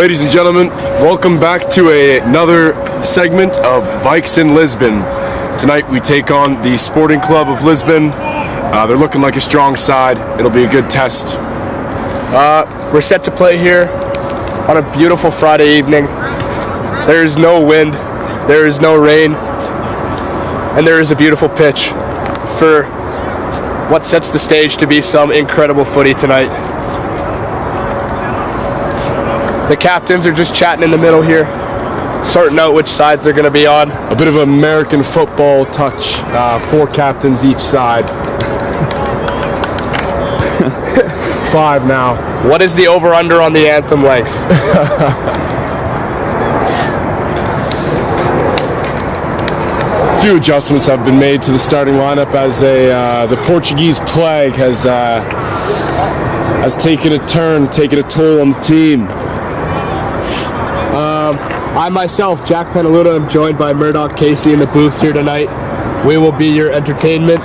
Ladies and gentlemen, welcome back to another segment of Vikes in Lisbon. Tonight we take on the Sporting Club of Lisbon. They're looking like a strong side. It'll be a good test. We're set to play here on a beautiful Friday evening. There is no wind, there is no rain, and there is a beautiful pitch for what sets the stage to be some incredible footy tonight. The captains are just chatting in the middle here, sorting out which sides they're going to be on. A bit of American football touch. 4 captains each side. 5 now. What is the over-under on the anthem length? A few adjustments have been made to the starting lineup as the Portuguese plague has taken a turn, taken a toll on the team. I myself, Jack Penaluta, am joined by Murdoch Casey in the booth here tonight. We will be your entertainment,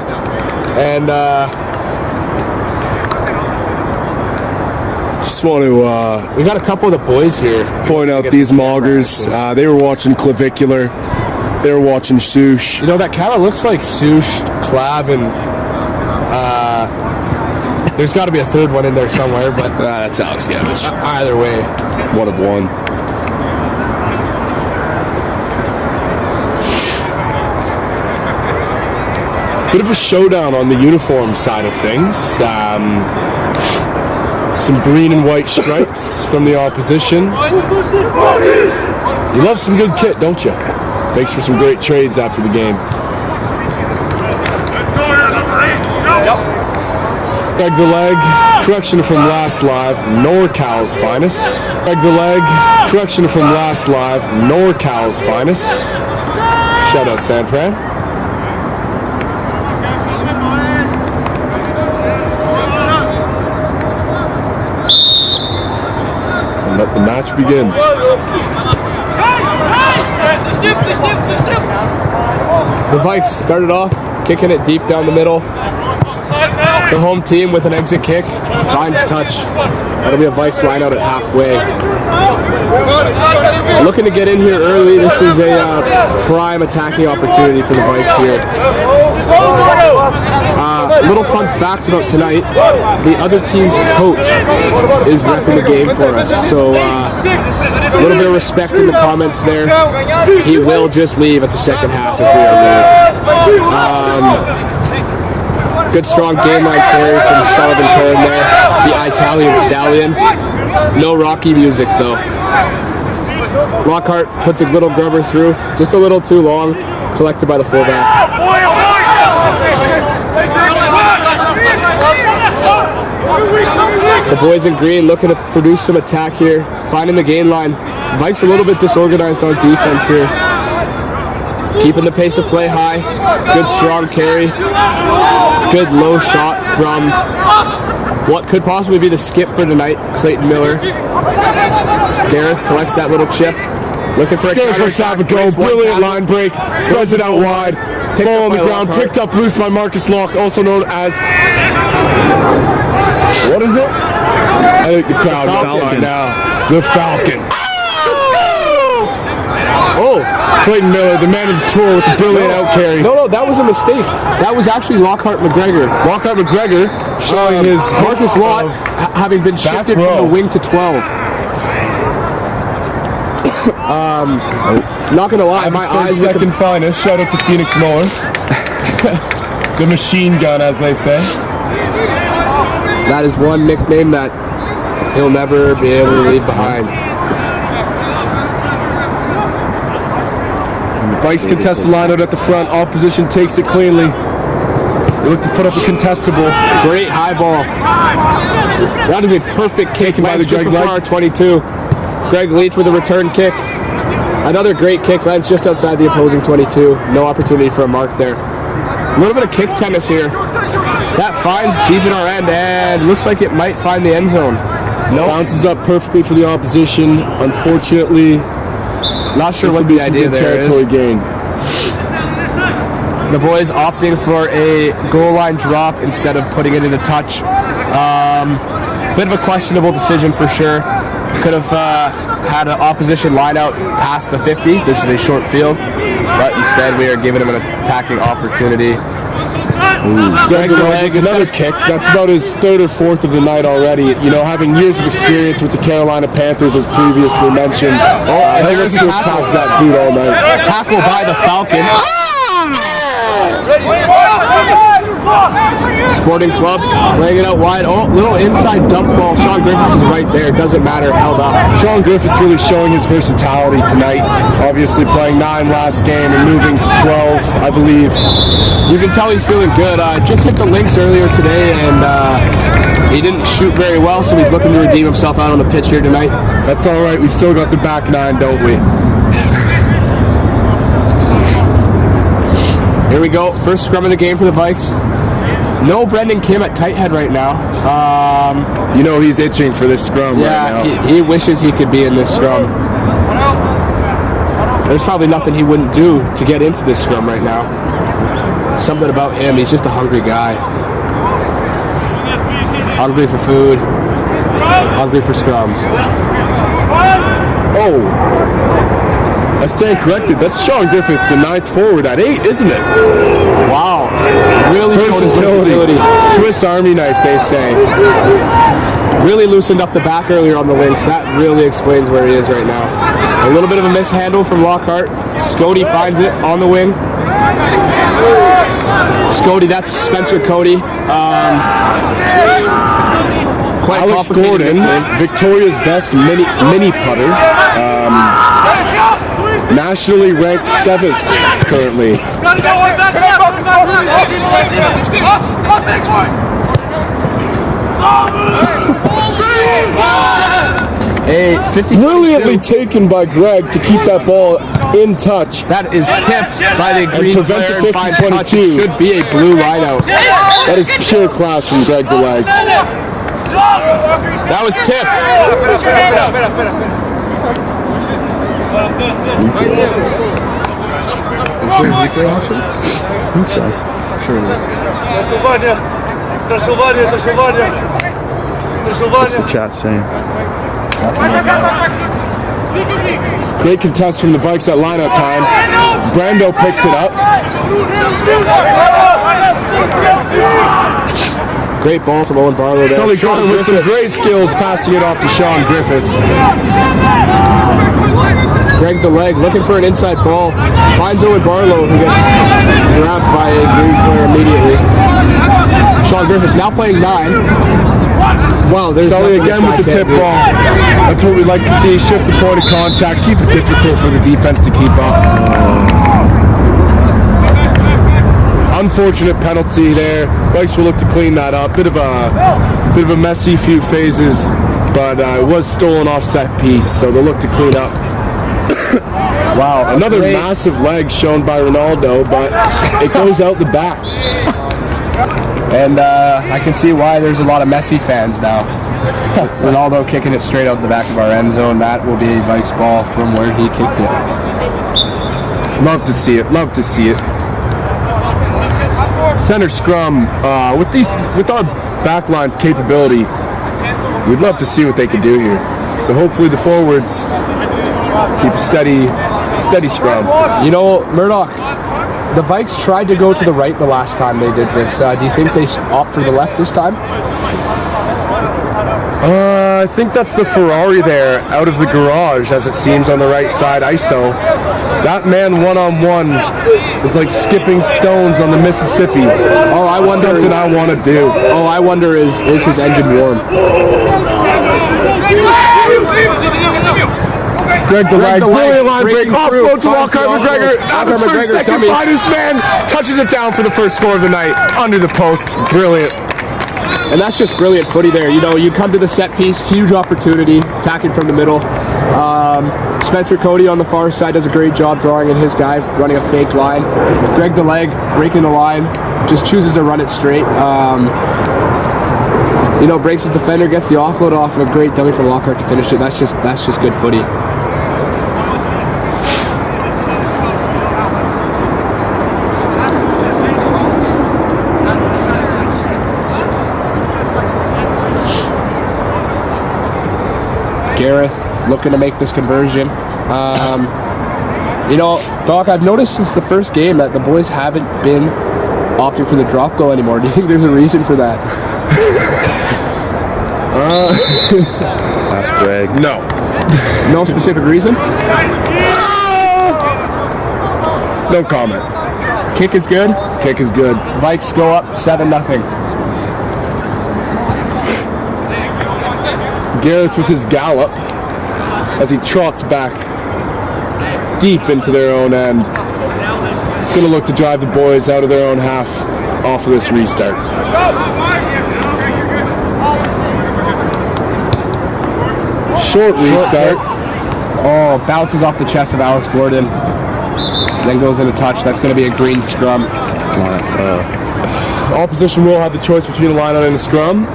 and just want to we got a couple of the boys here. Point out these moggers. They were watching Clavicular. They were watching Sush. You know, that kind of looks like Sush, Clav, and there's got to be a third one in there somewhere, but That's Alex Gavich. Either way, One of one. Bit of a showdown on the uniform side of things. Some green and white stripes from the opposition. You love some good kit, don't you? Makes for some great trades after the game. Greg the Leg, correction from last live, NorCal's finest. Greg the Leg, correction from last live, NorCal's finest. Shout out San Fran. And let the match begin. the Vikes started off kicking it deep down the middle. The home team with an exit kick finds touch. That'll be a Vikes line out at halfway. Looking to get in here early. This is a prime attacking opportunity for the Vikes here. Little fun facts about tonight. The other team's coach is reffing the game for us. So a little bit of respect in the comments there. He will just leave at the second half if we are late. Good strong game line carry from Sullivan Cohen there. The Italian Stallion. No Rocky music though. Lockhart puts a little grubber through. Just a little too long. Collected by the fullback. The boys in green looking to produce some attack here. Finding the gain line. Vikes a little bit disorganized on defense here. Keeping the pace of play high. Good strong carry. Good low shot from what could possibly be the skip for tonight, Clayton Miller. Gareth collects that little chip. Looking for a Gareth looks to have a go. Brilliant line break. Spreads it out wide. Ball on the ground. Picked up loose by Marcus Locke, also known as... What is it? I think the crowd knows by now. The Falcon. Oh, Clayton Miller, the man of the tour with the brilliant out carry. No, that was a mistake. That was actually Lockhart McGregor. Lockhart McGregor showing his Marcus Lott having been shifted from the wing to 12. Not gonna lie, my eyes second finest. Shout out to Phoenix Muller. The machine gun, as they say. That is one nickname that he'll never be able to leave behind. Vikes contest the line out at the front. Opposition takes it cleanly. They look to put up a contestable. Great high ball. That is a perfect kick by the Greg Leach. 22. Greg Leach with a return kick. Another great kick lands just outside the opposing 22. No opportunity for a mark there. A little bit of kick tennis here. That finds deep in our end and looks like it might find the end zone. No, bounces up perfectly for the opposition. Unfortunately, not sure what the idea there is. Gain. The boys opting for a goal line drop instead of putting it into touch. Bit of a questionable decision for sure. Could have had an opposition line out past the 50. This is a short field, but instead we are giving him an attacking opportunity. Greg the leg, another kick. That's about his third or fourth of the night already. You know, having years of experience with the Carolina Panthers, as previously mentioned. And they to attack that boot all night. Tackle by the Falcon. Sporting Club laying it out wide. Oh, little inside dump ball. Sean Griffiths is right there. Doesn't matter. Held up. Sean Griffiths really showing his versatility tonight. Obviously playing 9 last game and moving to 12, I believe. You can tell he's feeling good. Just hit the links earlier today, and he didn't shoot very well, so he's looking to redeem himself out on the pitch here tonight. That's all right. We still got the back 9, don't we? Here we go. First scrum of the game for the Vikes. No Brendan Kim at tight head right now. You know he's itching for this scrum right now. He wishes he could be in this scrum. There's probably nothing he wouldn't do to get into this scrum right now. Something about him, he's just a hungry guy. Hungry for food. Hungry for scrums. Oh! I stand corrected. That's Sean Griffiths, the 9th forward at 8, isn't it? Wow. Really showed his versatility. Swiss Army knife, they say. Really loosened up the back earlier on the links. That really explains where he is right now. A little bit of a mishandle from Lockhart. Scody finds it on the wing. Scody, that's Spencer Cody. Alex Gordon, Victoria's best mini putter. Nationally ranked 7th currently. A 50. Brilliantly taken by Greg to keep that ball in touch. That is tipped by the green prevent player the and finds touch. 50-22. It should be a blue lineout. That is pure class from Greg the leg. That was tipped. Is there a replay option? I think so. Surely. What's the chat saying? Great contest from the Vikes at lineout time. Brando picks it up. Great ball from Owen Barlow there. Sully Gordon with some great skills passing it off to Sean Griffiths. Greg the leg looking for an inside ball. Finds Owen Barlow, who gets grabbed by a green player immediately. Sean Griffiths now playing 9. Wow, there's Sully again with the tip ball. That's what we like to see. Shift the point of contact. Keep it difficult for the defense to keep up. Unfortunate penalty there. Vikes will look to clean that up. Bit of a messy few phases, but it was stolen off set piece, so they'll look to clean up. Wow, another massive leg shown by Ronaldo, but it goes out the back. And I can see why there's a lot of Messi fans now. Ronaldo kicking it straight out the back of our end zone. That will be a Vikes ball from where he kicked it. Love to see it. Love to see it. Center scrum with our backline's capability, we'd love to see what they can do here. So hopefully the forwards keep a steady scrum. You know, Murdoch, the Vikes tried to go to the right the last time they did this. Do you think they opt for the left this time? I think that's the Ferrari there out of the garage, as it seems, on the right side ISO. That man one-on-one is like skipping stones on the Mississippi. Oh, I wonder. Something I want to do. Oh, I wonder is his engine warm? Greg the leg, brilliant line break, offload to Lockhart McGregor. Adams for a second, finest man, touches it down for the first score of the night, under the post, brilliant. And that's just brilliant footy there. You know, you come to the set piece, huge opportunity, attacking from the middle. Spencer Cody on the far side does a great job drawing in his guy, running a fake line. Greg the leg, breaking the line, just chooses to run it straight. You know, breaks his defender, gets the offload off, and a great dummy from Lockhart to finish it. That's just good footy. Gareth looking to make this conversion. You know, Doc, I've noticed since the first game that the boys haven't been opting for the drop goal anymore. Do you think there's a reason for that? Ask Greg. No. No specific reason? No comment. Kick is good. Kick is good. Vikes go up 7-0. Gareth with his gallop as he trots back deep into their own end. Gonna look to drive the boys out of their own half off of this restart. Short restart. Oh, bounces off the chest of Alex Gordon. Then goes in a touch. That's going to be a green scrum. Opposition will have the choice between a lineout and a scrum.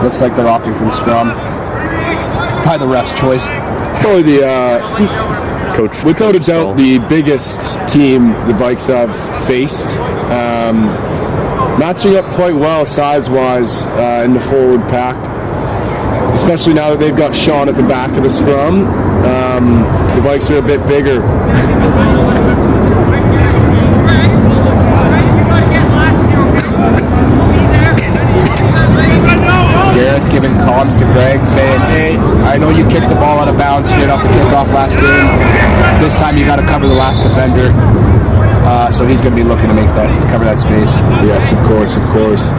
Looks like they're opting for the scrum. Probably the ref's choice. Probably the, Coach. without Coach a doubt, Skull. the biggest team the Vikes have faced. Matching up quite well size-wise in the forward pack. Especially now that they've got Sean at the back of the scrum. The Vikes are a bit bigger. Gareth giving comms to Greg saying, hey, I know you kicked the ball out of bounds straight off the kickoff last game. This time you got to cover the last defender. So he's going to be looking to make that, to cover that space. Yes, of course, of course.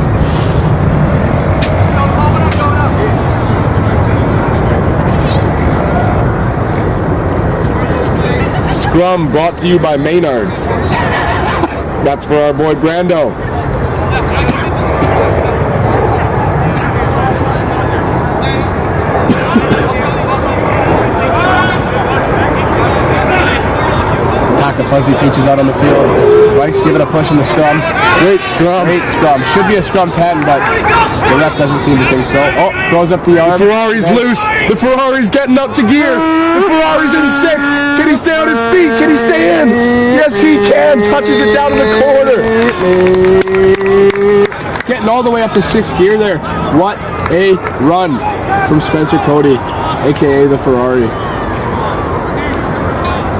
Scrum brought to you by Maynard's. That's for our boy Brando. Pack of fuzzy peaches out on the field. Vikes giving a push in the scrum. Great scrum. Great scrum. Should be a scrum pen, but the ref doesn't seem to think so. Oh, throws up the arm. The Ferrari's loose. The Ferrari's getting up to gear. The Ferrari's in sixth. Can he stay on his feet? Can he stay in? Yes, he can. Touches it down in the corner. Getting all the way up to sixth gear there. What a run from Spencer Cody, a.k.a. the Ferrari.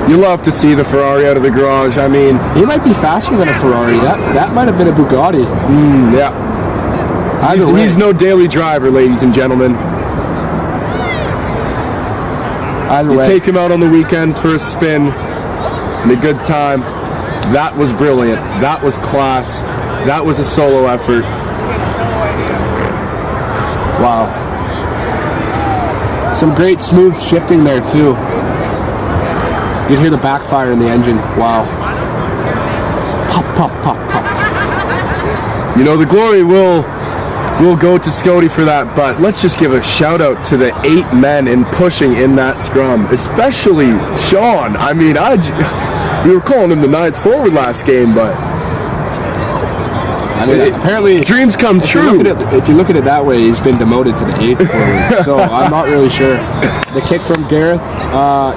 You love to see the Ferrari out of the garage. I mean, He might be faster than a Ferrari. That might have been a Bugatti. yeah. Either way. He's no daily driver, ladies and gentlemen. Either You way. take him out on the weekends for a spin and a good time. That was brilliant. That was class. That was a solo effort. Wow. Some great smooth shifting there too. You can hear the backfire in the engine. Wow. Pop, pop, pop, pop. You know, the glory will go to Scody for that, but let's just give a shout out to the 8 men in pushing in that scrum, especially Sean. I mean, we were calling him the 9th forward last game, but I mean, apparently, dreams come true. if you look at it that way, he's been demoted to the 8th forward. So I'm not really sure. The kick from Gareth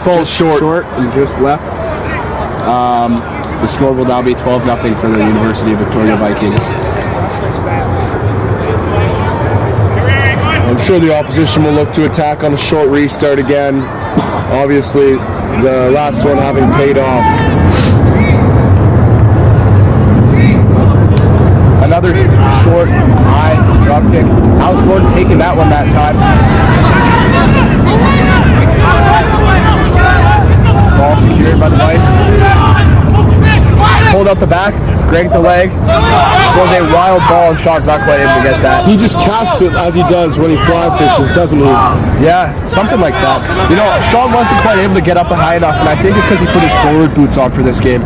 Falls just short and just left. The score will now be 12-0 for the University of Victoria Vikings. I'm sure the opposition will look to attack on a short restart again. Obviously, the last one having paid off. Another short, high drop kick. Alex Gordon taking that one that time. Ball secured by the Vikes. Pulled out the back. Greg the leg. Was a wild ball and Sean's not quite able to get that. He just casts it as he does when he fly fishes, doesn't he? Yeah, something like that. You know, Sean wasn't quite able to get up high enough, and I think it's because he put his forward boots on for this game.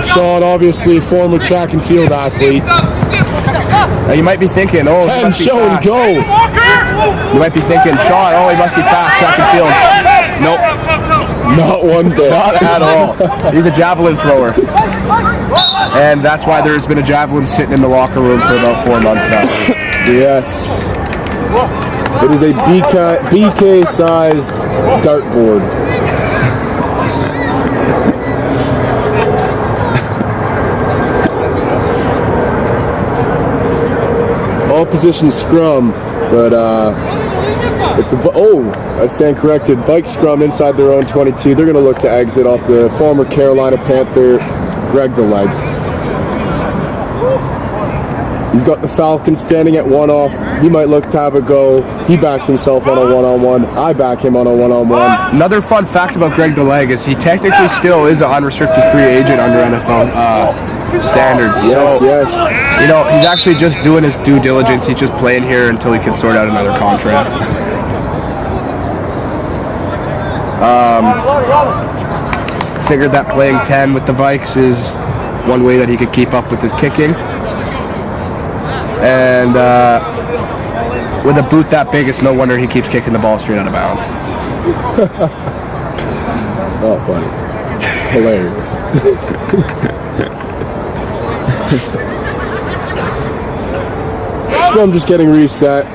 Sean, obviously, former track and field athlete. Now you might be thinking, oh, he 10 must be show and fast. go. You might be thinking, Sean, oh, he must be fast, track and field. Nope, Not one bit. not at all. He's a javelin thrower. And that's why there's been a javelin sitting in the locker room for about 4 months now. Yes. It is a BK-sized dartboard. All position scrum, but I stand corrected. Vikes scrum inside their own 22. They're going to look to exit off the former Carolina Panther, Greg the Leg. You've got the Falcon standing at one off. He might look to have a go. He backs himself on a one-on-one. I back him on a one-on-one. Another fun fact about Greg DeLeg is he technically still is an unrestricted free agent under NFL standards. Yes, so, yes. You know, he's actually just doing his due diligence. He's just playing here until he can sort out another contract. Figured that playing 10 with the Vikes is one way that he could keep up with his kicking. And with a boot that big, it's no wonder he keeps kicking the ball straight out of bounds. Oh, funny. Hilarious. Scrum just getting reset.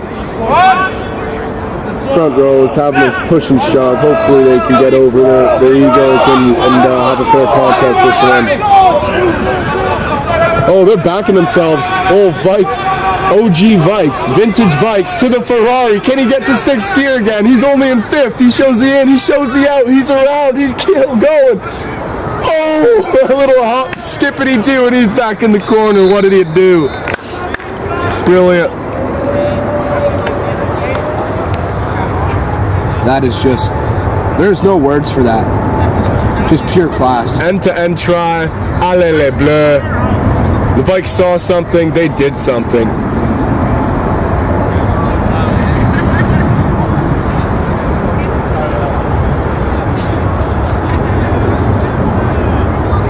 Front row is having a push and shove. Hopefully they can get over their egos and have a fair contest this one. Oh, they're backing themselves. Oh, Vikes. OG Vikes. Vintage Vikes to the Ferrari. Can he get to 6th gear again? He's only in 5th. He shows the in. He shows the out. He's around. He's going. Oh, a little hop, skippity-doo, and he's back in the corner. What did he do? Brilliant. That is just, there's no words for that. Just pure class. End-to-end try. Allez les bleus. The Vikes saw something. They did something.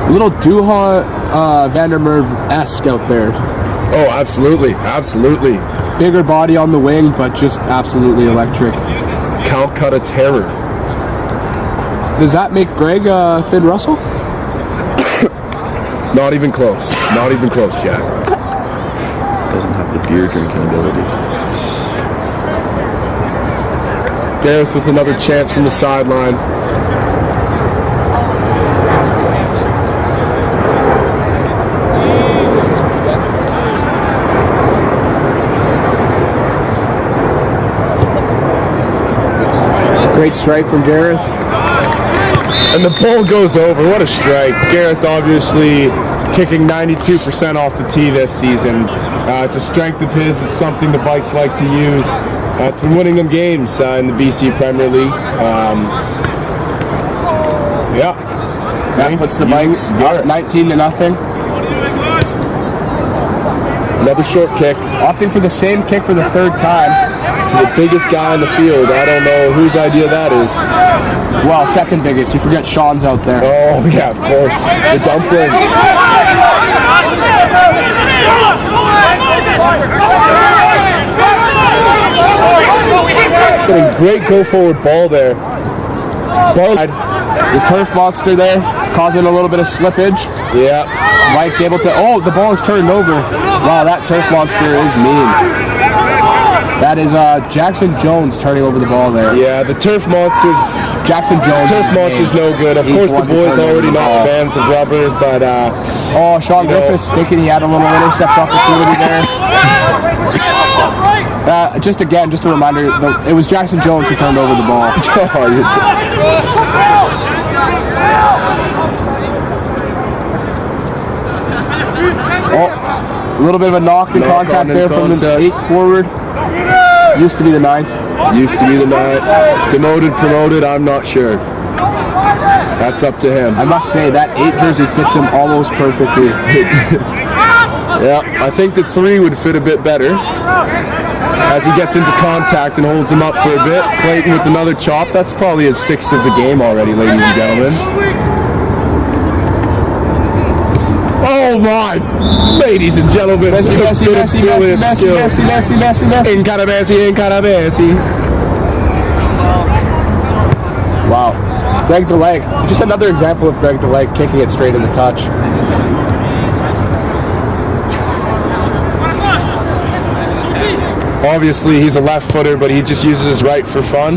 A little Duha Vandermeer-esque out there. Oh, absolutely. Absolutely. Bigger body on the wing, but just absolutely electric. Calcutta Terror. Does that make Greg Finn Russell? Not even close. Not even close, Jack. Doesn't have the beer drinking ability. Gareth with another chance from the sideline. Great strike from Gareth. And the ball goes over. What a strike. Gareth obviously kicking 92% off the tee this season. It's a strength of his. It's something the Vikes like to use. It's been winning them games in the BC Premier League. That puts the Vikes up 19-0. Another short kick. Opting for the same kick for the third time. To the biggest guy in the field. I don't know whose idea that is. Well, second biggest. You forget Sean's out there. Oh, yeah, of course. The dumpling. Getting great go-forward ball there. The turf monster there, causing a little bit of slippage. Yeah. Mike's able to, oh, the ball is turned over. Wow, that turf monster is mean. That is Jackson Jones turning over the ball there. Yeah, the turf monsters. Jackson Jones. Turf monster's no good. Of course, the boys already not fans of rubber, but oh, Sean Griffiths thinking he had a little intercept opportunity there. Just a reminder, it was Jackson Jones who turned over the ball. Oh, a little bit of a knock in contact there from the 8th forward. Used to be the 9th. Used to be the 9th. Demoted, promoted, I'm not sure. That's up to him. I must say, that 8 jersey fits him almost perfectly. Yeah, I think the 3 would fit a bit better. As he gets into contact and holds him up for a bit. Clayton with another chop. That's probably his 6th of the game already, ladies and gentlemen. Oh my! Ladies and gentlemen, Messi. Incarabesi. Wow. Greg DeLeg. Just another example of Greg DeLeg kicking it straight in the touch. Obviously, he's a left footer, but he just uses his right for fun.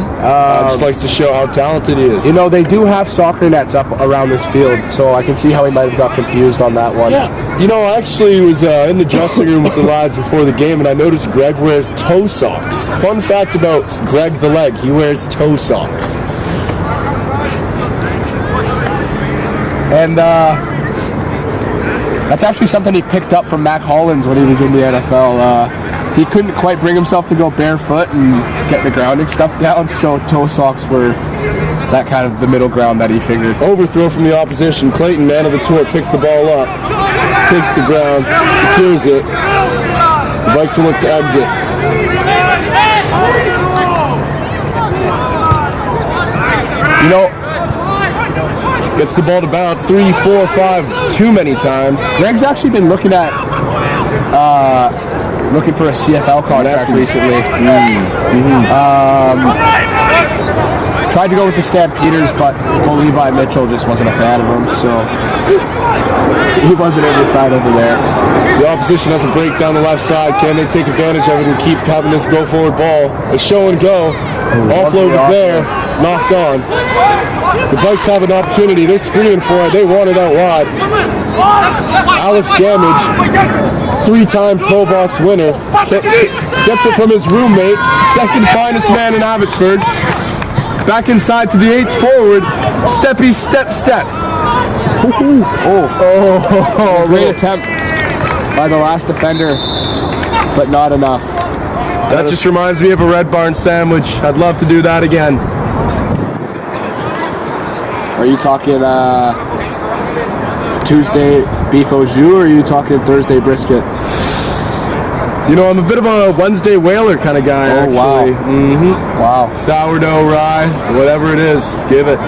Just likes to show how talented he is. You know, they do have soccer nets up around this field, so I can see how he might have got confused on that one. Yeah. You know, I actually was in the dressing room with the lads before the game, and I noticed Greg wears toe socks. Fun fact about Greg the Leg, he wears toe socks. And that's actually something he picked up from Mac Hollins when he was in the NFL. He couldn't quite bring himself to go barefoot and get the grounding stuff down, so toe socks were that kind of the middle ground that he figured. Overthrow from the opposition. Clayton, man of the tour, picks the ball up, takes the ground, secures it. The Vikes will look to exit. You know, gets the ball to bounce 3, 4, 5 too many times. Greg's actually been looking for a CFL contract recently. Tried to go with the Stampeders, but Levi Mitchell just wasn't a fan of him, so he wasn't able to sign over there. The opposition has a break down the left side. Can they take advantage of it and keep having this go-forward ball? A show and go. Offload is there. Knocked on. The Vikes have an opportunity. They're screaming for it. They want it out wide. Alex Gamage, 3-time Provost winner, gets it from his roommate, second finest man in Abbotsford. Back inside to the 8th forward. Steppy, step. Great attempt by the last defender, but not enough. That just reminds me of a Red Barn sandwich. I'd love to do that again. Are you talking Tuesday beef au jus, or are you talking Thursday brisket? You know, I'm a bit of a Wednesday whaler kind of guy, actually. Wow. Wow. Sourdough, rye, whatever it is, give it.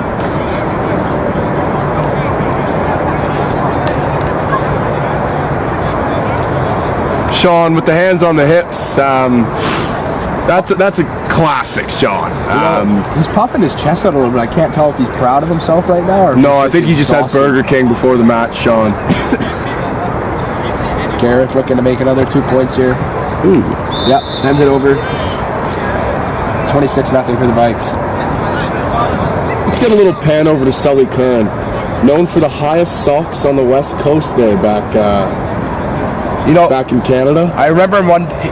Sean with the hands on the hips. That's a classic, Sean. He's puffing his chest out a little bit. I can't tell if he's proud of himself right now, or no, I think he just had Burger King before the match, Sean. Gareth looking to make another 2 points here. Ooh. Yep, sends it over. 26-0 for the Vikes. Let's get a little pan over to Sully Kern, known for the highest socks on the West Coast there back in Canada. I remember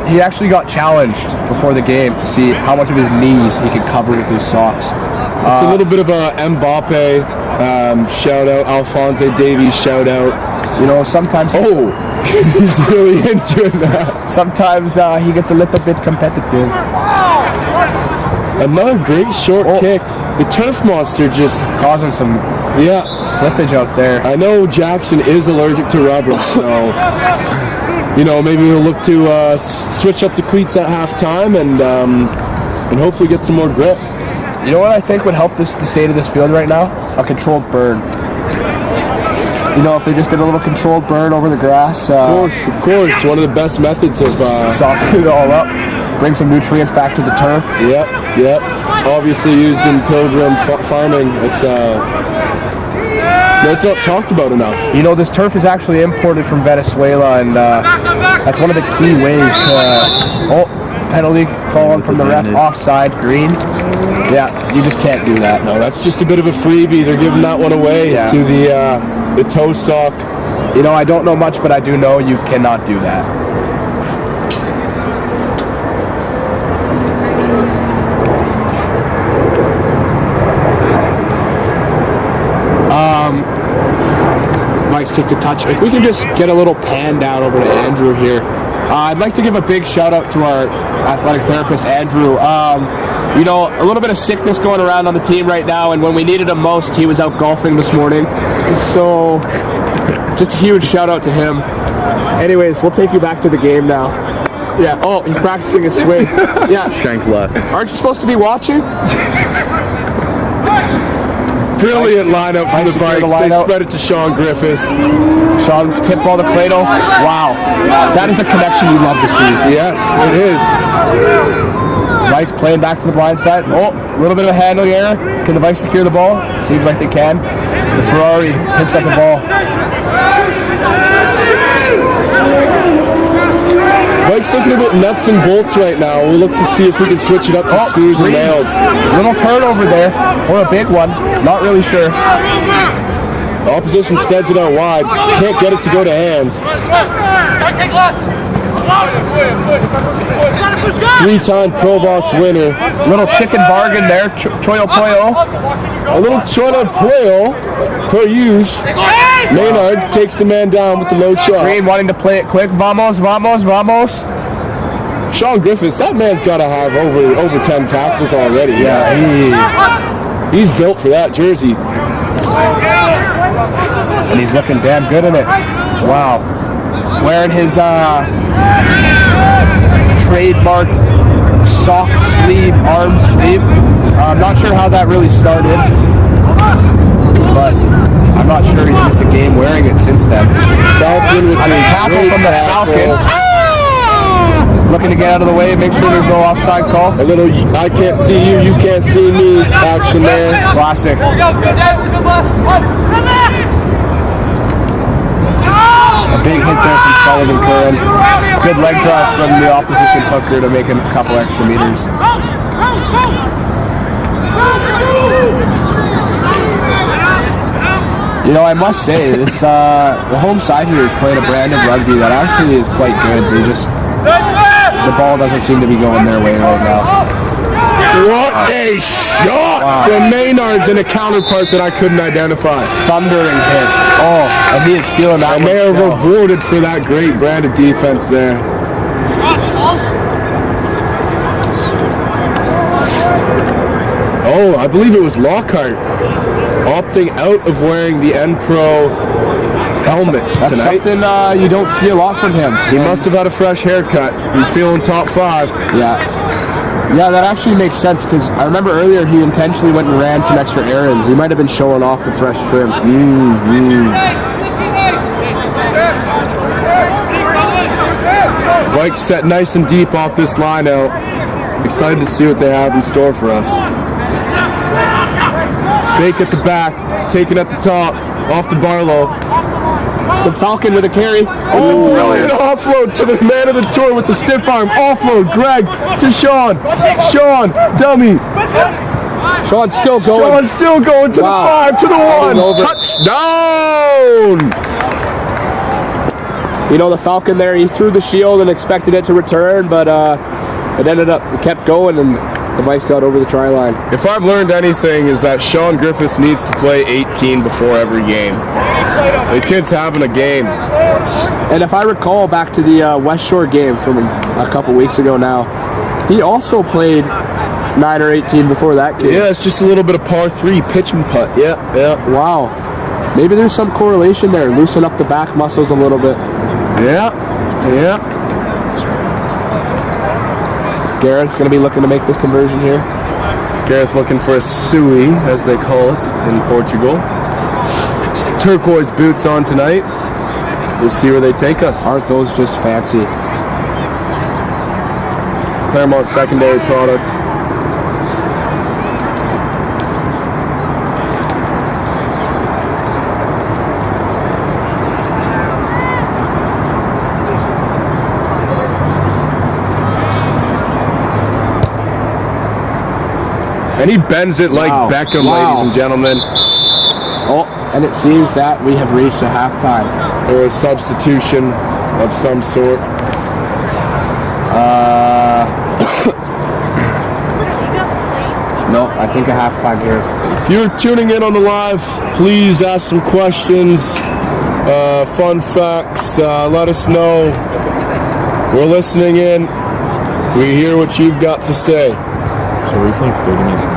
he actually got challenged before the game to see how much of his knees he could cover with his socks. It's a little bit of a Mbappe shout out, Alphonse Davies shout out. You know, sometimes he's really into that. Sometimes he gets a little bit competitive. Another great short kick. The turf monster just causing some slippage out there. I know Jackson is allergic to rubber, so you know, maybe we'll look to switch up the cleats at halftime and hopefully get some more grip. You know what I think would help the state of this field right now? A controlled burn. You know, if they just did a little controlled burn over the grass. Of course. One of the best methods of softening it all up. Bring some nutrients back to the turf. Yep. Obviously used in pilgrim farming. It's not talked about enough. You know, this turf is actually imported from Venezuela, and that's one of the key ways to... penalty calling from the ref, offside, green. Yeah, you just can't do that. No, that's just a bit of a freebie. They're giving that one away to the toe sock. You know, I don't know much, but I do know you cannot do that. Vikes kick to touch. If we can just get a little pan down over to Andrew here. I'd like to give a big shout out to our athletics therapist, Andrew. You know, a little bit of sickness going around on the team right now, and when we needed him most, he was out golfing this morning. So, just a huge shout out to him. Anyways, we'll take you back to the game now. Yeah, he's practicing his swing. Yeah. Shanks left. Aren't you supposed to be watching? Brilliant lineup from the Vikes. They spread it to Sean Griffiths. Sean tip ball to Clado. Wow. That is a connection you love to see. Yes, it is. Vikes playing back to the blind side. A little bit of a handling error. Can the Vikes secure the ball? Seems like they can. The Ferrari picks up the ball. Mike's looking a bit nuts and bolts right now. We'll look to see if we can switch it up to screws and nails. Little turnover there, or a big one. Not really sure. The opposition spreads it out wide. Can't get it to go to hands. 3-time Provost winner. Little chicken bargain there, Choyo Poyo. A little Choyo Poyo per use. Maynards takes the man down with the low chop. Green wanting to play it quick. Vamos, vamos, vamos. Sean Griffiths, that man's got to have over 10 tackles already. Yeah, he's built for that jersey. And he's looking damn good in it. Wow. Wearing his trademarked sock sleeve, arm sleeve. I'm not sure how that really started, but I'm not sure he's missed a game wearing it since then. Falcon with the tackle from the Falcon. Looking to get out of the way and make sure there's no offside call. A little I can't see you, you can't see me action there. Classic. A big hit there from Sullivan Curran. Good leg drive from the opposition hooker to make a couple extra meters. You know, I must say, this the home side here is playing a brand of rugby that actually is quite good. They just, the ball doesn't seem to be going their way right now. What a shot from Maynards and a counterpart that I couldn't identify. Thundering hit. Oh, and he is feeling that And one they are still. rewarded for that great brand of defense there. Oh, I believe it was Lockhart opting out of wearing the N Pro helmet That's tonight. something you don't see a lot from him. He must have had a fresh haircut. He's feeling top 5. Yeah, that actually makes sense because I remember earlier he intentionally went and ran some extra errands. He might have been showing off the fresh trim. Vikes set nice and deep off this line out. Excited to see what they have in store for us. Fake at the back, taken at the top, off to Barlow. The Falcon with a carry. Oh, brilliant offload to the man of the tour with the stiff arm. Offload, Greg to Sean. Sean, dummy. Sean's still going. Sean still going to the 5, to the 1. Over. Touchdown! You know, the Falcon there, he threw the shield and expected it to return, but it ended up, it kept going and the Vice got over the try line. If I've learned anything is that Sean Griffiths needs to play 18 before every game. The kid's having a game. And if I recall back to the West Shore game from a couple weeks ago now, he also played 9 or 18 before that game. Yeah, it's just a little bit of par 3 pitch and putt. Yeah. Wow. Maybe there's some correlation there. Loosen up the back muscles a little bit. Yeah. Garrett's going to be looking to make this conversion here. Gareth looking for a suey, as they call it in Portugal. Turquoise boots on tonight. We'll see where they take us. Aren't those just fancy? Claremont secondary product. And he bends it like Beckham, ladies and gentlemen. Oh, and it seems that we have reached a halftime. Or a substitution of some sort. No, I think a halftime here. If you're tuning in on the live, please ask some questions, fun facts, let us know. We're listening in. We hear what you've got to say. So we played 30 minutes.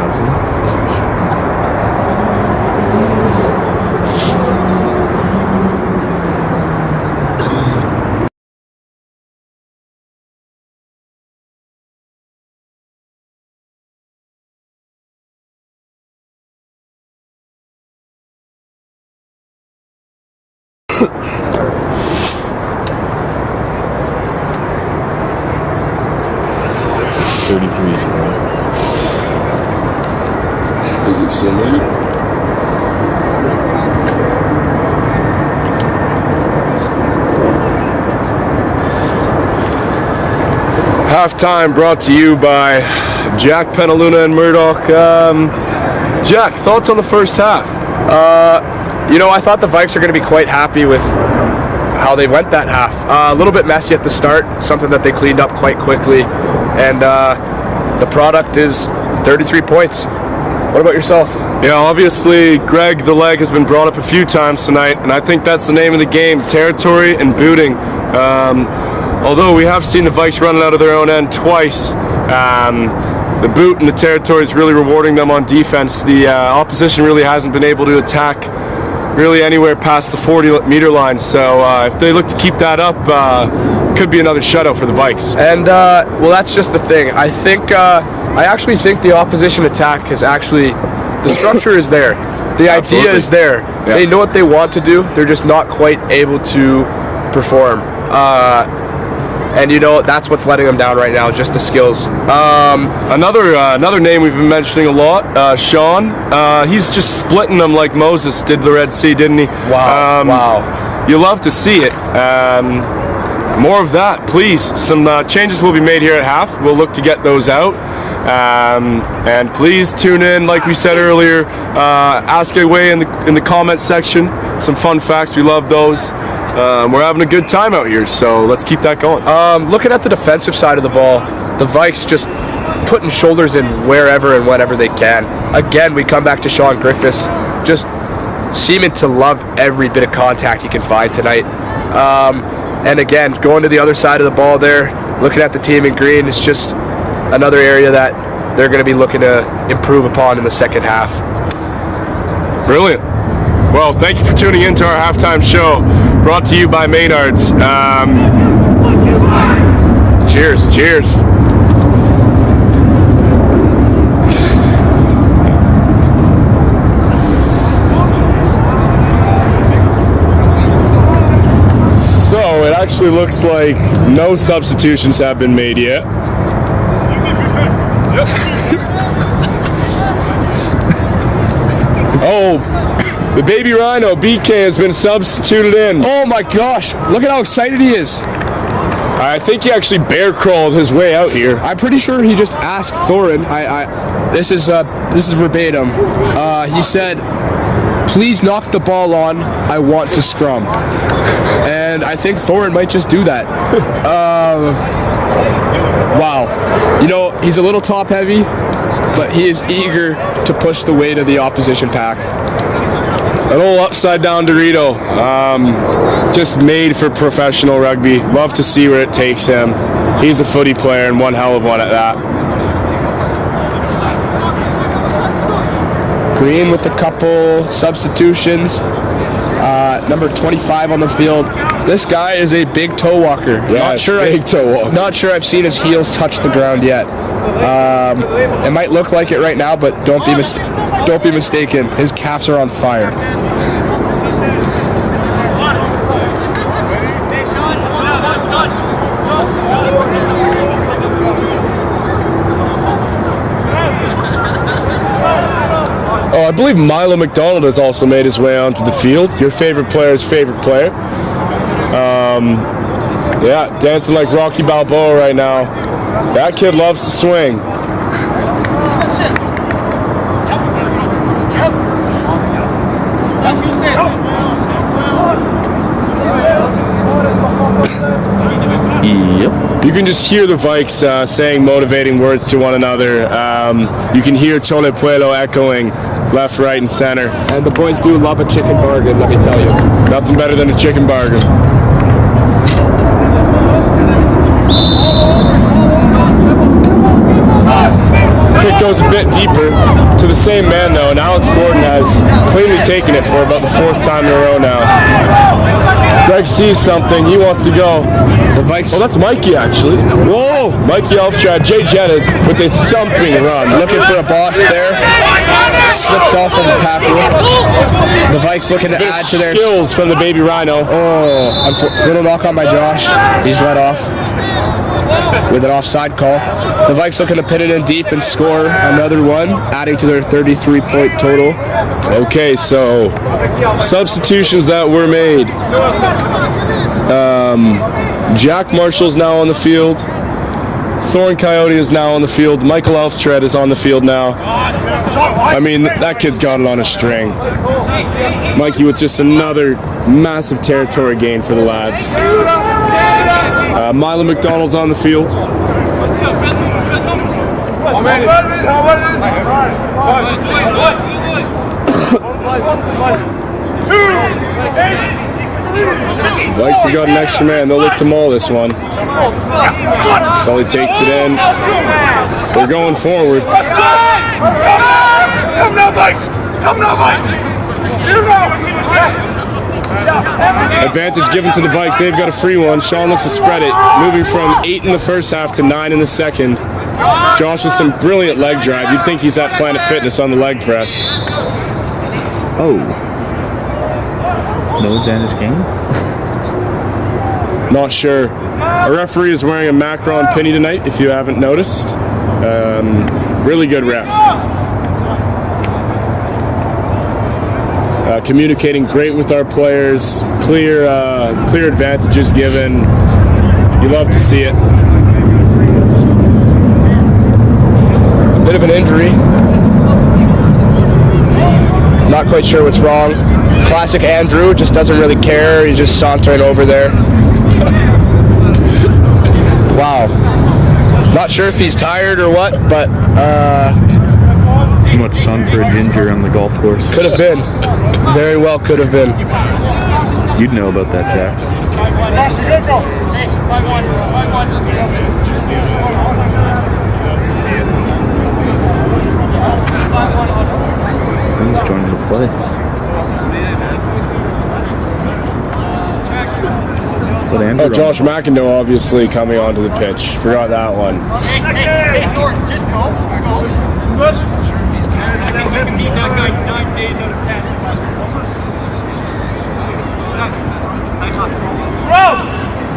Is it still late? Halftime brought to you by Jack Penaluna and Murdoch. Jack, thoughts on the first half? I thought the Vikes are going to be quite happy with how they went that half. A little bit messy at the start, something that they cleaned up quite quickly, and the product is 33 points. What about yourself? Yeah, obviously, Greg the Leg has been brought up a few times tonight, and I think that's the name of the game, territory and booting. Although we have seen the Vikes running out of their own end twice, the boot and the territory is really rewarding them on defense. The opposition really hasn't been able to attack really anywhere past the 40-meter line, so if they look to keep that up, could be another shutout for the Vikes. And, that's just the thing. I actually think the opposition attack is actually, the structure is there. The idea is there. Yeah. They know what they want to do. They're just not quite able to perform. And that's what's letting them down right now, just the skills. Another name we've been mentioning a lot, Sean. He's just splitting them like Moses did the Red Sea, didn't he? Wow. You love to see it. More of that, please. Some changes will be made here at half. We'll look to get those out. And please tune in, like we said earlier. Ask away in the comments section. Some fun facts. We love those. We're having a good time out here, so let's keep that going. Looking at the defensive side of the ball, the Vikes just putting shoulders in wherever and whenever they can. Again, we come back to Sean Griffiths, just seeming to love every bit of contact he can find tonight. And again, going to the other side of the ball there, looking at the team in green, it's just another area that they're going to be looking to improve upon in the second half. Brilliant. Well, thank you for tuning in to our halftime show, brought to you by Maynard's. Cheers. Cheers. So it actually looks like no substitutions have been made yet. Oh, the baby rhino, BK, has been substituted in. Oh my gosh, look at how excited he is. I think he actually bear crawled his way out here. I'm pretty sure he just asked Thorin. This is verbatim. He said, "Please knock the ball on. I want to scrum." And I think Thorin might just do that. Wow. He's a little top heavy, but he is eager to push the weight of the opposition pack. An old upside down Dorito, just made for professional rugby. Love to see where it takes him. He's a footy player and one hell of one at that. Green with a couple substitutions. Number 25 on the field. This guy is a big toe walker. Yeah, big toe walker. Not sure I've seen his heels touch the ground yet. It might look like it right now, but don't be mistaken. His calves are on fire. Oh, I believe Milo McDonald has also made his way onto the field. Your favorite player's favorite player. Yeah, dancing like Rocky Balboa right now. That kid loves to swing. Yep. You can just hear the Vikes saying motivating words to one another. You can hear Chole Puelo echoing left, right, and center. And the boys do love a chicken bargain, let me tell you. Nothing better than a chicken bargain. Kick goes a bit deeper to the same man though, and Alex Gordon has cleanly taken it for about the fourth time in a row now. Greg sees something, he wants to go. The Vikes. Oh, that's Mikey actually. Whoa! Mikey Elfstrad, Jay Jettas with a thumping run. Looking for a boss there. Slips off of the tackle. The Vikes looking to add to their skills from the baby rhino. Oh, little knock on by Josh. He's let off with an offside call. The Vikes looking to pin it in deep and score another one, adding to their 33-point total. Okay, so substitutions that were made. Jack Marshall's now on the field. Thorn Coyote is now on the field. Michael Elftred is on the field now. I mean, that kid's got it on a string. Mikey with just another massive territory gain for the lads. Milo McDonald's on the field. Vikes have got an extra man. They'll look to maul this one. Sully takes it in. They're going forward. Come now, Vikes! Come now, Vikes! Advantage given to the Vikes. They've got a free one. Sean looks to spread it. Moving from 8 in the first half to 9 in the second. Josh with some brilliant leg drive. You'd think he's at Planet Fitness on the leg press. Oh. No advantage gained? Not sure. Our referee is wearing a Macron penny tonight, if you haven't noticed. Really good ref. Communicating great with our players. Clear advantages given. You love to see it. Bit of an injury. Not quite sure what's wrong. Classic Andrew, just doesn't really care. He's just sauntering over there. Wow. Not sure if he's tired or what, but Too much sun for a ginger on the golf course. could have been. Very well could have been. You'd know about that, Jack. He's joining the play. But Andrew Josh McIndoe obviously coming onto the pitch. Forgot that one.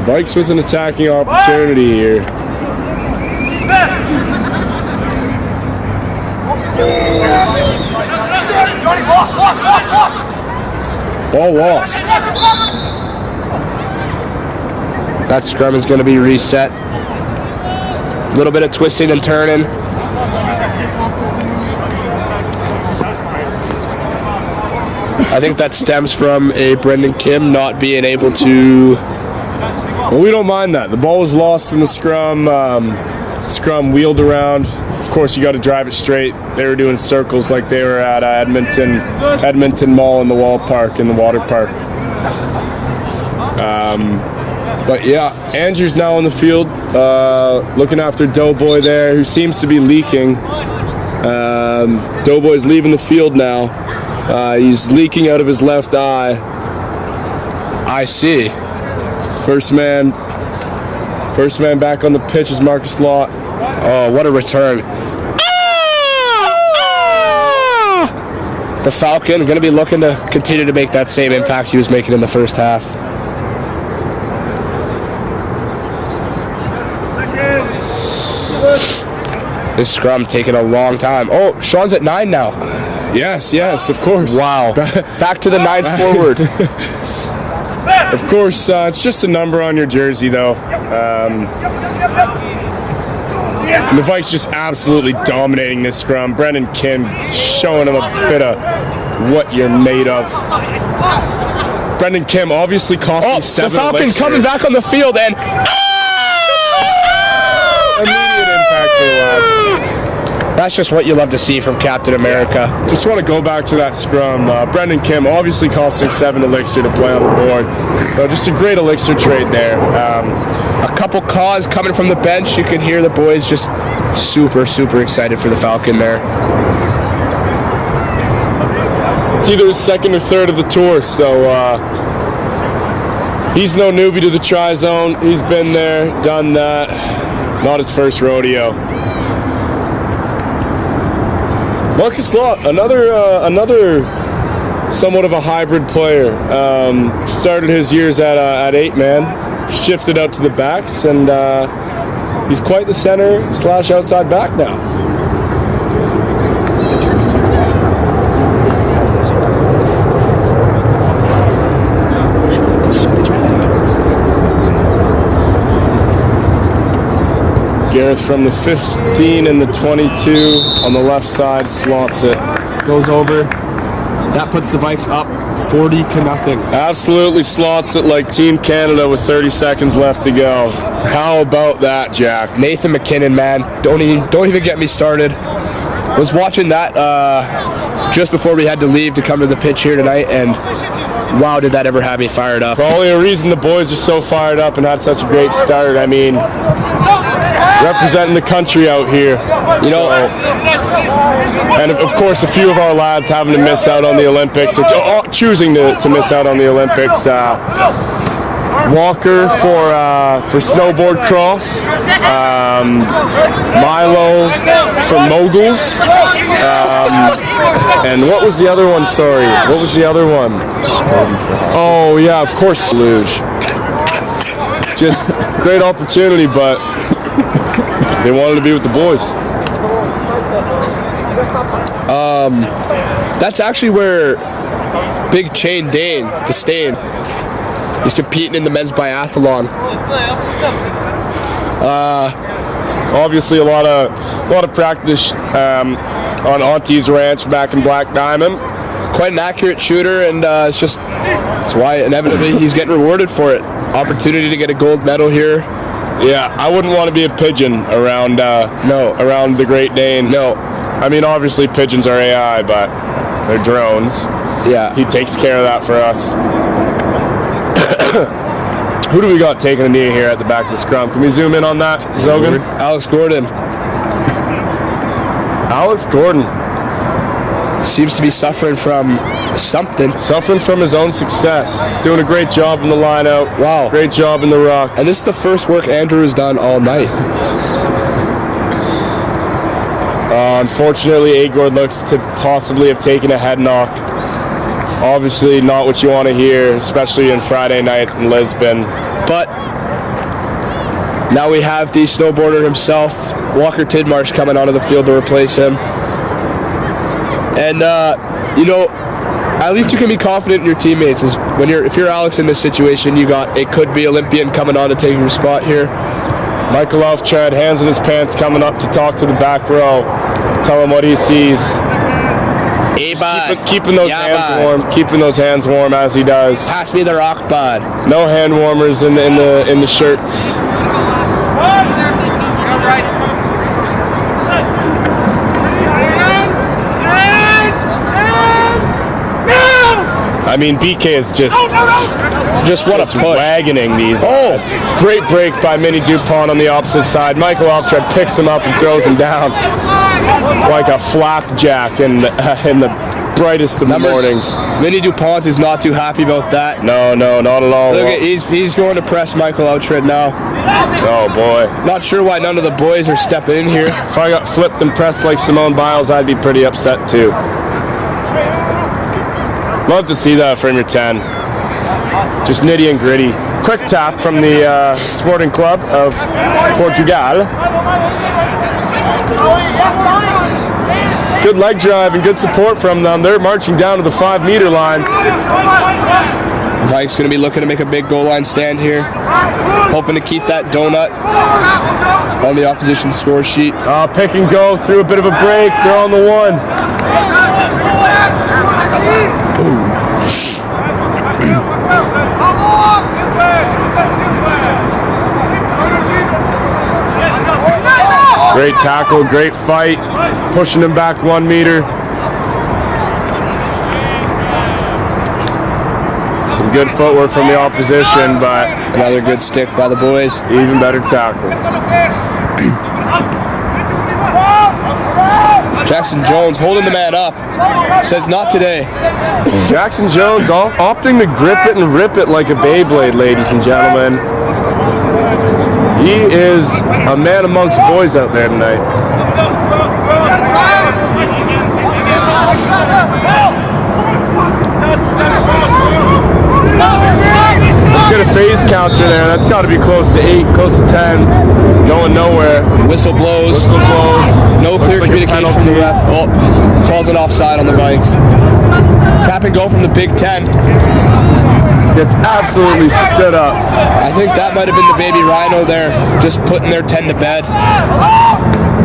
Vikes with an attacking opportunity here. Ball lost. That scrum is going to be reset. A little bit of twisting and turning. I think that stems from a Brendan Kim not being able to... Well, we don't mind that. The ball was lost in the scrum. Scrum wheeled around. Of course, you got to drive it straight. They were doing circles like they were at Edmonton Mall in the water park. But yeah, Andrew's now on the field, looking after Doughboy there, who seems to be leaking. Doughboy's leaving the field now. He's leaking out of his left eye. I see. First man back on the pitch is Marcus Lott. Oh, what a return. The Falcon going to be looking to continue to make that same impact he was making in the first half. This scrum taking a long time. Oh, Sean's at 9 now. Yes, of course. Wow. Back to the 9 forward. Of course, it's just a number on your jersey, though. And the Vikes just absolutely dominating this scrum. Brendan Kim showing him a bit of what you're made of. Brendan Kim obviously costing 7 the Falcon's elixir. coming back on the field and... Immediate impact for the lad. That's just what you love to see from Captain America. Just want to go back to that scrum. Brendan Kim obviously costing 7 elixir to play on the board. So just a great elixir trade there. A couple calls coming from the bench. You can hear the boys just super, super excited for the Falcon there. It's either his second or third of the tour, so he's no newbie to the tri-zone. He's been there, done that. Not his first rodeo. Marcus Lott, another somewhat of a hybrid player. Started his years at 8-man, shifted out to the backs, and he's quite the center/outside back now. Gareth from the 15 and the 22 on the left side slots it. Goes over. That puts the Vikes up 40-0. Absolutely slots it like Team Canada with 30 seconds left to go. How about that, Jack? Nathan McKinnon, man, don't even get me started. Was watching that just before we had to leave to come to the pitch here tonight, and wow, did that ever have me fired up. Probably a reason the boys are so fired up and had such a great start. I mean, representing the country out here, you know. And of course, a few of our lads having to miss out on the Olympics, or choosing to miss out on the Olympics. Walker for snowboard cross, Milo for moguls, and what was the other one? Sorry, what was the other one? Oh yeah, of course, luge. Just great opportunity, but they wanted to be with the boys. That's actually where Big Chain Dane, the Stain, he's competing in the men's biathlon. Obviously, a lot of practice on Auntie's Ranch back in Black Diamond. Quite an accurate shooter, and that's why inevitably he's getting rewarded for it. Opportunity to get a gold medal here. Yeah, I wouldn't want to be a pigeon around around the Great Dane. No. I mean, obviously pigeons are AI, but they're drones. Yeah. He takes care of that for us. Who do we got taking a knee here at the back of the scrum? Can we zoom in on that, Zogan? Alex Gordon. Alex Gordon. Seems to be suffering from something. Suffering from his own success. Doing a great job in the line out. Wow. Great job in the rocks. And this is the first work Andrew has done all night. Unfortunately, Agord looks to possibly have taken a head knock. Obviously not what you want to hear, especially in Friday night in Lisbon. But now we have the snowboarder himself, Walker Tidmarsh, coming onto the field to replace him. And, at least you can be confident in your teammates. If you're Alex in this situation, you got a could-be Olympian coming on to take your spot here. Michael Elftrad, hands in his pants, coming up to talk to the back row. Tell him what he sees. Keeping those hands warm. Keeping those hands warm as he does. Pass me the rock, bud. No hand warmers in the shirts. I mean, BK is just what a push. Wagoning these. Oh, great break by Minnie DuPont on the opposite side. Michael Elftrad picks him up and throws him down like a flapjack in the brightest of the mornings. Minnie DuPont is not too happy about that. No, not at all. Look at he's going to press Michael Elftrad now. Oh boy. Not sure why none of the boys are stepping in here. If I got flipped and pressed like Simone Biles, I'd be pretty upset too. Love to see that from your 10. Just nitty and gritty. Quick tap from the Sporting Club of Portugal. Good leg drive and good support from them. They're marching down to the 5-meter line. Vikes going to be looking to make a big goal line stand here. Hoping to keep that donut on the opposition score sheet. Pick and go through a bit of a break. They're on the 1. Great tackle, great fight, pushing him back 1 meter. Some good footwork from the opposition, but another good stick by the boys. Even better tackle. Jackson Jones holding the man up. Says not today. Jackson Jones opting to grip it and rip it like a Beyblade, ladies and gentlemen. He is a man amongst boys out there tonight. Let's get a phase counter there. That's got to be close to 8, close to 10. Going nowhere. Whistle blows. No clear communication from the ref. Oh, calls an offside on the Vikes. Tap and go from the Big Ten. Gets absolutely stood up. I think that might have been the baby rhino there, just putting their 10 to bed.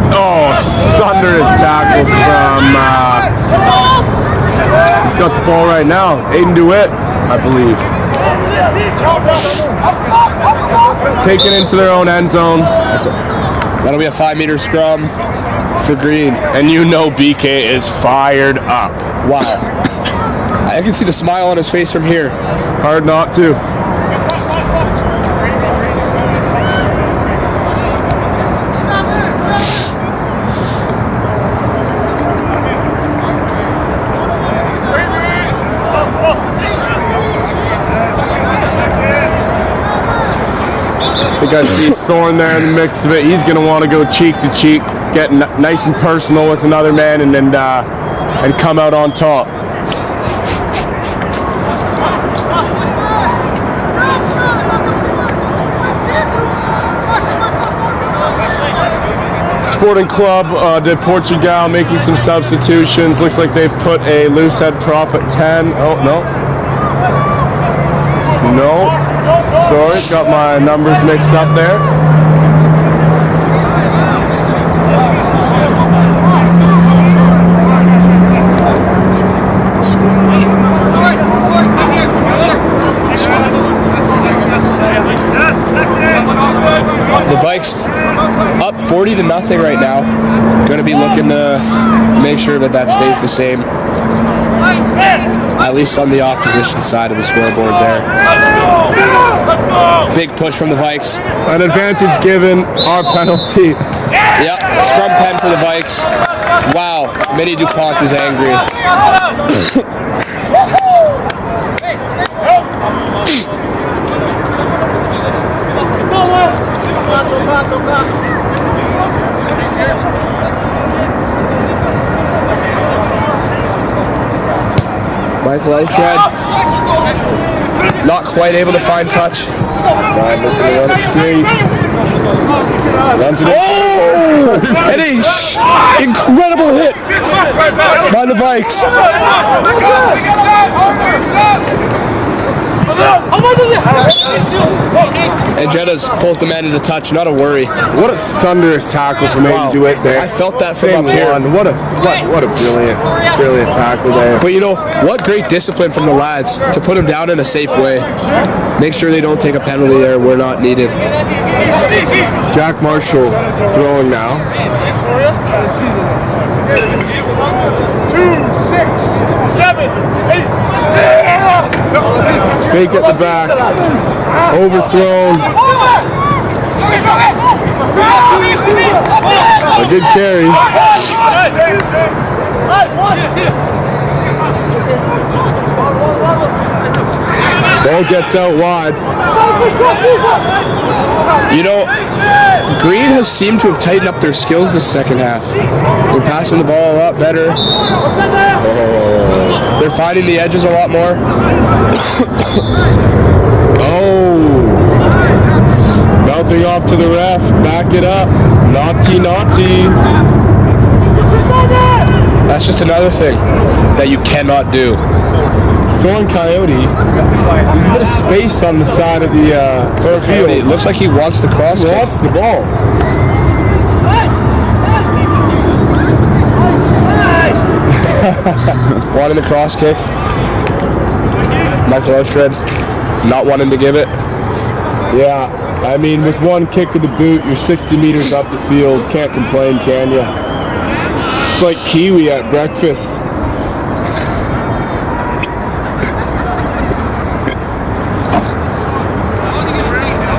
Oh, thunderous tackle from, he's got the ball right now. Aiden DeWitt, I believe. Taken into their own end zone. That'll be a 5-meter scrum for Green. And you know BK is fired up. Wow. I can see the smile on his face from here. Hard not to. I think I see Thorne there in the mix of it. He's going to want to go cheek to cheek, get nice and personal with another man, and then and come out on top. Sporting Club de Portugal making some substitutions. Looks like they've put a loose head prop at 10. Oh, no. No. Sorry, got my numbers mixed up there. The Vikes up 40-0 right now. Going to be looking to make sure that stays the same. At least on the opposition side of the scoreboard there. Big push from the Vikes. An advantage given, our penalty. Yep, scrum pen for the Vikes. Wow, Minnie DuPont is angry. Michael Eichred, not quite able to find touch. Oh! Eddie! Incredible hit by the Vikes. And Jeddas pulls the man into touch, not a worry. What a thunderous tackle from Aiden DeWitt there. I felt that from up here. What a brilliant tackle there. But you know, what great discipline from the lads to put him down in a safe way. Make sure they don't take a penalty there. We're not needed. Jack Marshall throwing now. 2, 6, 7, 8. Fake at the back. Overthrown. A good carry. Ball gets out wide. You know, Green has seemed to have tightened up their skills this second half. They're passing the ball a lot better. They're finding the edges a lot more. Oh. Mouthing off to the ref. Back it up. Naughty, naughty. That's just another thing that you cannot do. Thorn Coyote. There's a bit of space on the side of the field. It looks like he wants the cross He kick. wants the ball. Wanting the cross kick. Michael Oshred not wanting to give it. Yeah, I mean, with one kick of the boot, you're 60 meters up the field. Can't complain, can you? It's like kiwi at breakfast.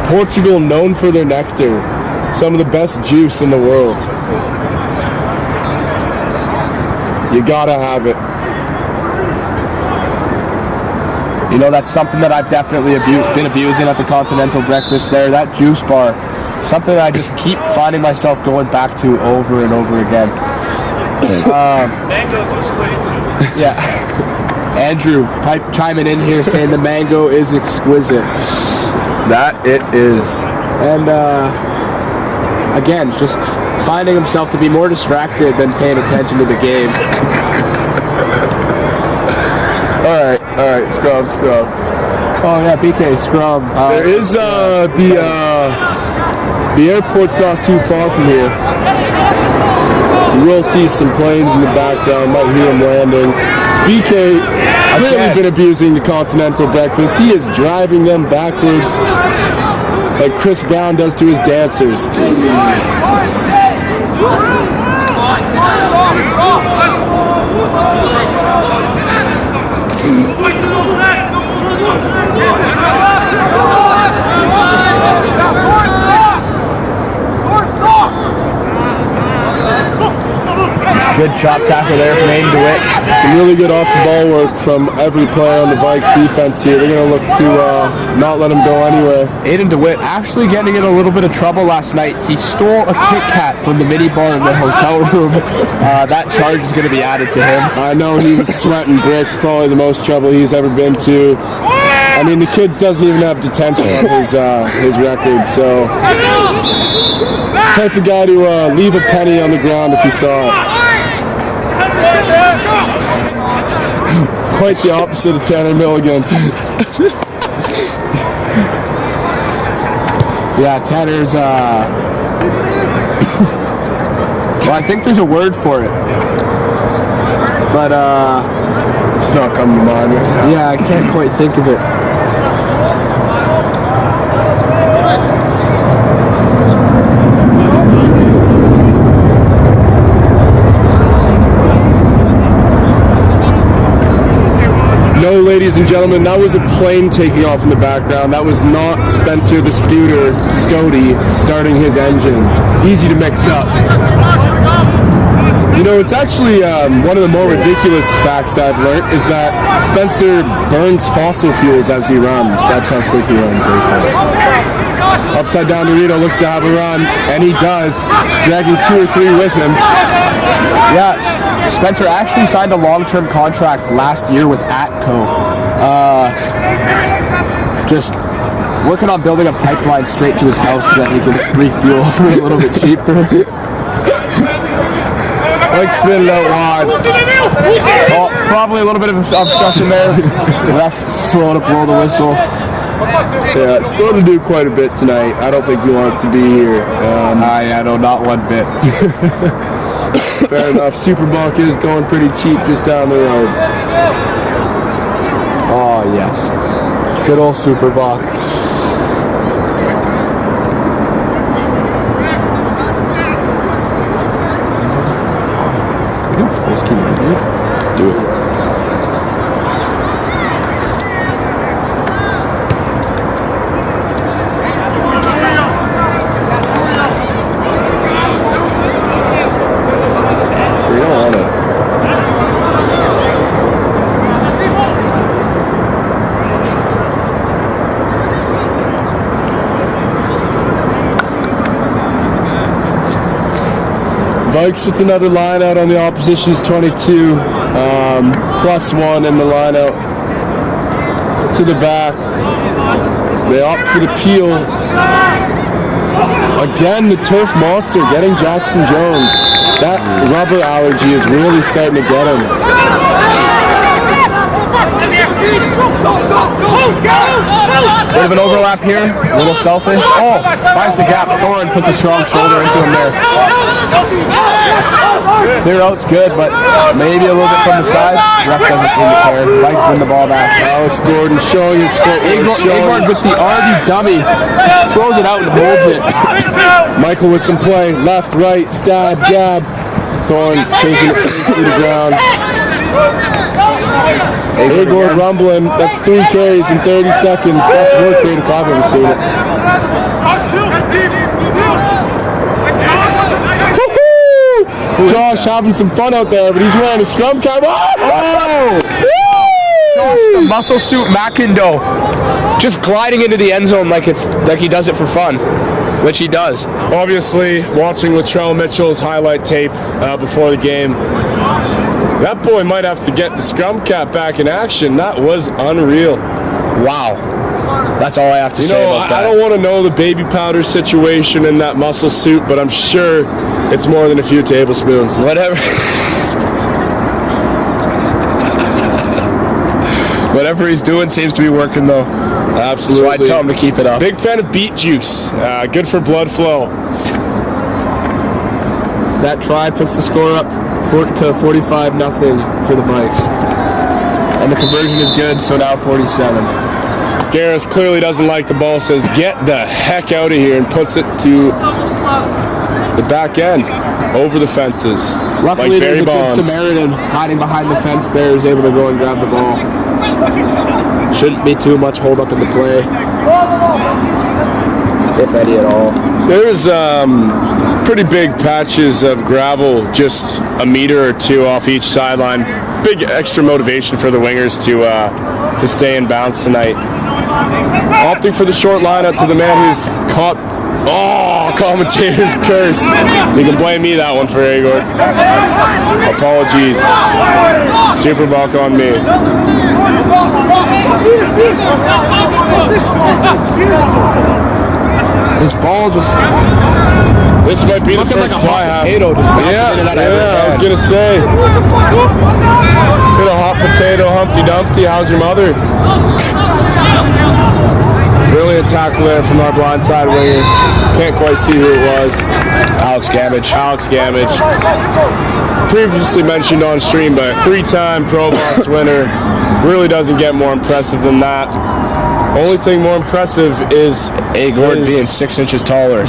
Portugal known for their nectar. Some of the best juice in the world. You gotta have it. You know, that's something that I've definitely been abusing at the Continental Breakfast there. That juice bar. Something that I just keep finding myself going back to over and over again. Mango's exquisite. Yeah. Andrew chiming in here saying the mango is exquisite. That it is. And again, just finding himself to be more distracted than paying attention to the game. All right, scrub. Oh yeah, BK scrum. There is the airport's not too far from here. You will see some planes in the background. Might hear them landing. BK clearly been abusing the continental breakfast. He is driving them backwards like Chris Brown does to his dancers. Good chop tackle there from Aiden DeWitt. Some really good off-the-ball work from every player on the Vikes defense here. They're going to look to not let him go anywhere. Aiden DeWitt actually getting in a little bit of trouble last night. He stole a Kit Kat from the mini bar in the hotel room. That charge is going to be added to him. I know he was sweating bricks, probably the most trouble he's ever been to. I mean, the kid doesn't even have detention on his record, so type of guy to leave a penny on the ground if he saw it. Quite the opposite of Tanner Milligan. Yeah, Tanner's, well, I think there's a word for it. But, It's not coming to mind. yeah, I can't quite think of it. No, ladies and gentlemen, that was a plane taking off in the background. That was not Spencer the Scooter Scody starting his engine. Easy to mix up. You know, it's actually one of the more ridiculous facts I've learned is that Spencer burns fossil fuels as he runs. That's how quick he runs. Upside down Dorito looks to have a run, and he does, dragging 2 or 3 with him. Yes, Spencer actually signed a long-term contract last year with Atco. Just working on building a pipeline straight to his house so that he can refuel for a little bit cheaper. Like spin it out wide. Oh, probably a little bit of obstruction there. Ref slow to blow the whistle. Yeah, slow to do quite a bit tonight. I don't think he wants to be here. Yeah, no, not one bit. Fair enough. Superbonk is going pretty cheap just down the road. Oh, yes. Good old Superbach. Just keep it. Do it. We don't want it. Vikes with another line out on the opposition's 22. +1 in the line out to the back. They opt for the peel. Again, the turf monster getting Jackson Jones. That rubber allergy is really starting to get him. Bit of an overlap here, a little selfish. Oh, finds the gap. Thorin puts a strong shoulder into him there. Clear out's good, but maybe a little bit from the side. Ref doesn't seem to care. Vikes win the ball back. Alex Gordon showing his footwork. Agard with the RB dummy. Throws it out and holds it. Michael with some play. Left, right, stab, jab. Thorne taking it to the ground. Agard rumbling. That's 3 carries in 30 seconds. That's work rate if I've ever seen it. Woo-hoo! Josh having some fun out there, but he's wearing a scrum cap. Oh! Josh, the muscle suit Macindo, just gliding into the end zone like he does it for fun, which he does. Obviously, watching Latrell Mitchell's highlight tape before the game, that boy might have to get the scrum cap back in action. That was unreal. Wow. That's all I have to say about that. I don't want to know the baby powder situation in that muscle suit, but I'm sure it's more than a few tablespoons. Whatever. Whatever he's doing seems to be working, though. Absolutely. So I'd tell him to keep it up. Big fan of beet juice. Good for blood flow. That try puts the score up to 45-0 for the Vikes. And the conversion is good, so now 47. Gareth clearly doesn't like the ball, says, get the heck out of here, and puts it to the back end, over the fences. Luckily, like there's Barry a Bonds. good Samaritan hiding behind the fence there who's able to go and grab the ball. Shouldn't be too much hold up in the play, if any at all. There's pretty big patches of gravel, just a meter or two off each sideline. Big extra motivation for the wingers to stay in bounds tonight. Opting for the short line out to the man who's caught. Oh, commentator's curse. You can blame me that one for Agord. Apologies. Super buck on me. This ball just This might be the looking first like a fly hot half. potato just bouncing in and out of every I was hand. gonna say. Bit of hot potato, Humpty Dumpty. How's your mother? Brilliant tackle there from our blindside winger. Can't quite see who it was. Alex Gamage. Alex Gamage. Previously mentioned on stream, but 3-time Pro Boss winner. Really doesn't get more impressive than that. Only thing more impressive is Agord being 6 inches taller.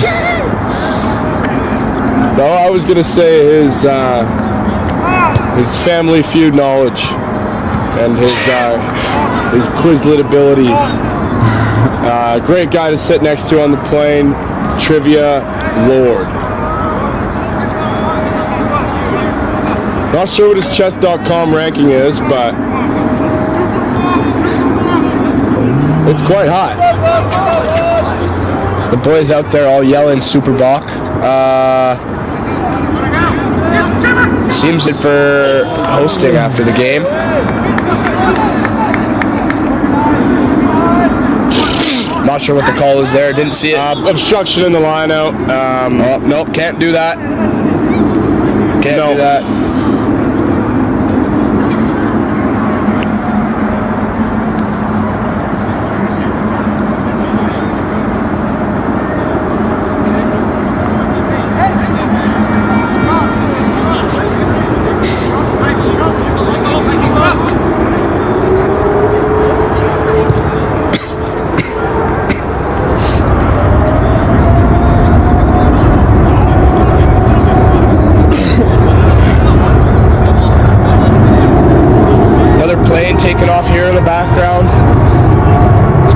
No, I was gonna say his Family Feud knowledge and his Quizlet abilities. Great guy to sit next to on the plane. Trivia Lord. Not sure what his chess.com ranking is, but it's quite high. The boys out there all yelling Super Bach. Seems it for hosting after the game. Not sure what the call is there. Didn't see it. Obstruction in the line out. Oh, nope, can't do that. Can't No. do that. Taken off here in the background.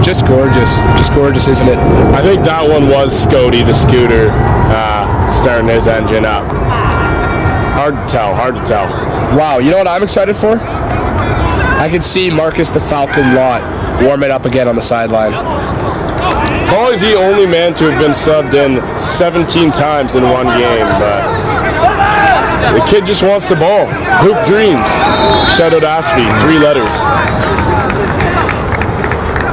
Just gorgeous. Just gorgeous, isn't it? I think that one was Scody the scooter starting his engine up. Hard to tell, hard to tell. Wow, you know what I'm excited for? I can see Marcus the Falcon Lot warming up again on the sideline. Probably the only man to have been subbed in 17 times in one game, but the kid just wants the ball. Hoop dreams. Shout out Aspie, 3 letters.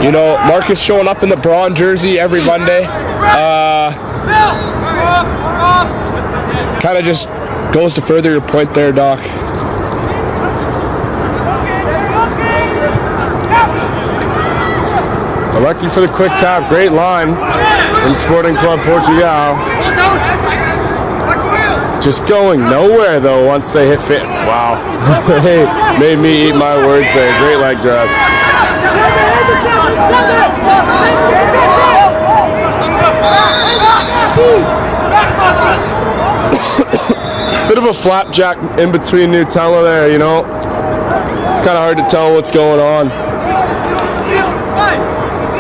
You know, Marcus showing up in the Braun jersey every Monday. Kind of just goes to further your point there, Doc. Electing for the quick tap. Great line from Sporting Club Portugal. Just going nowhere though once they hit fit. Wow. Hey, made me eat my words there. Great leg drive. Bit of a flapjack in between Nutella there, you know. Kind of hard to tell what's going on.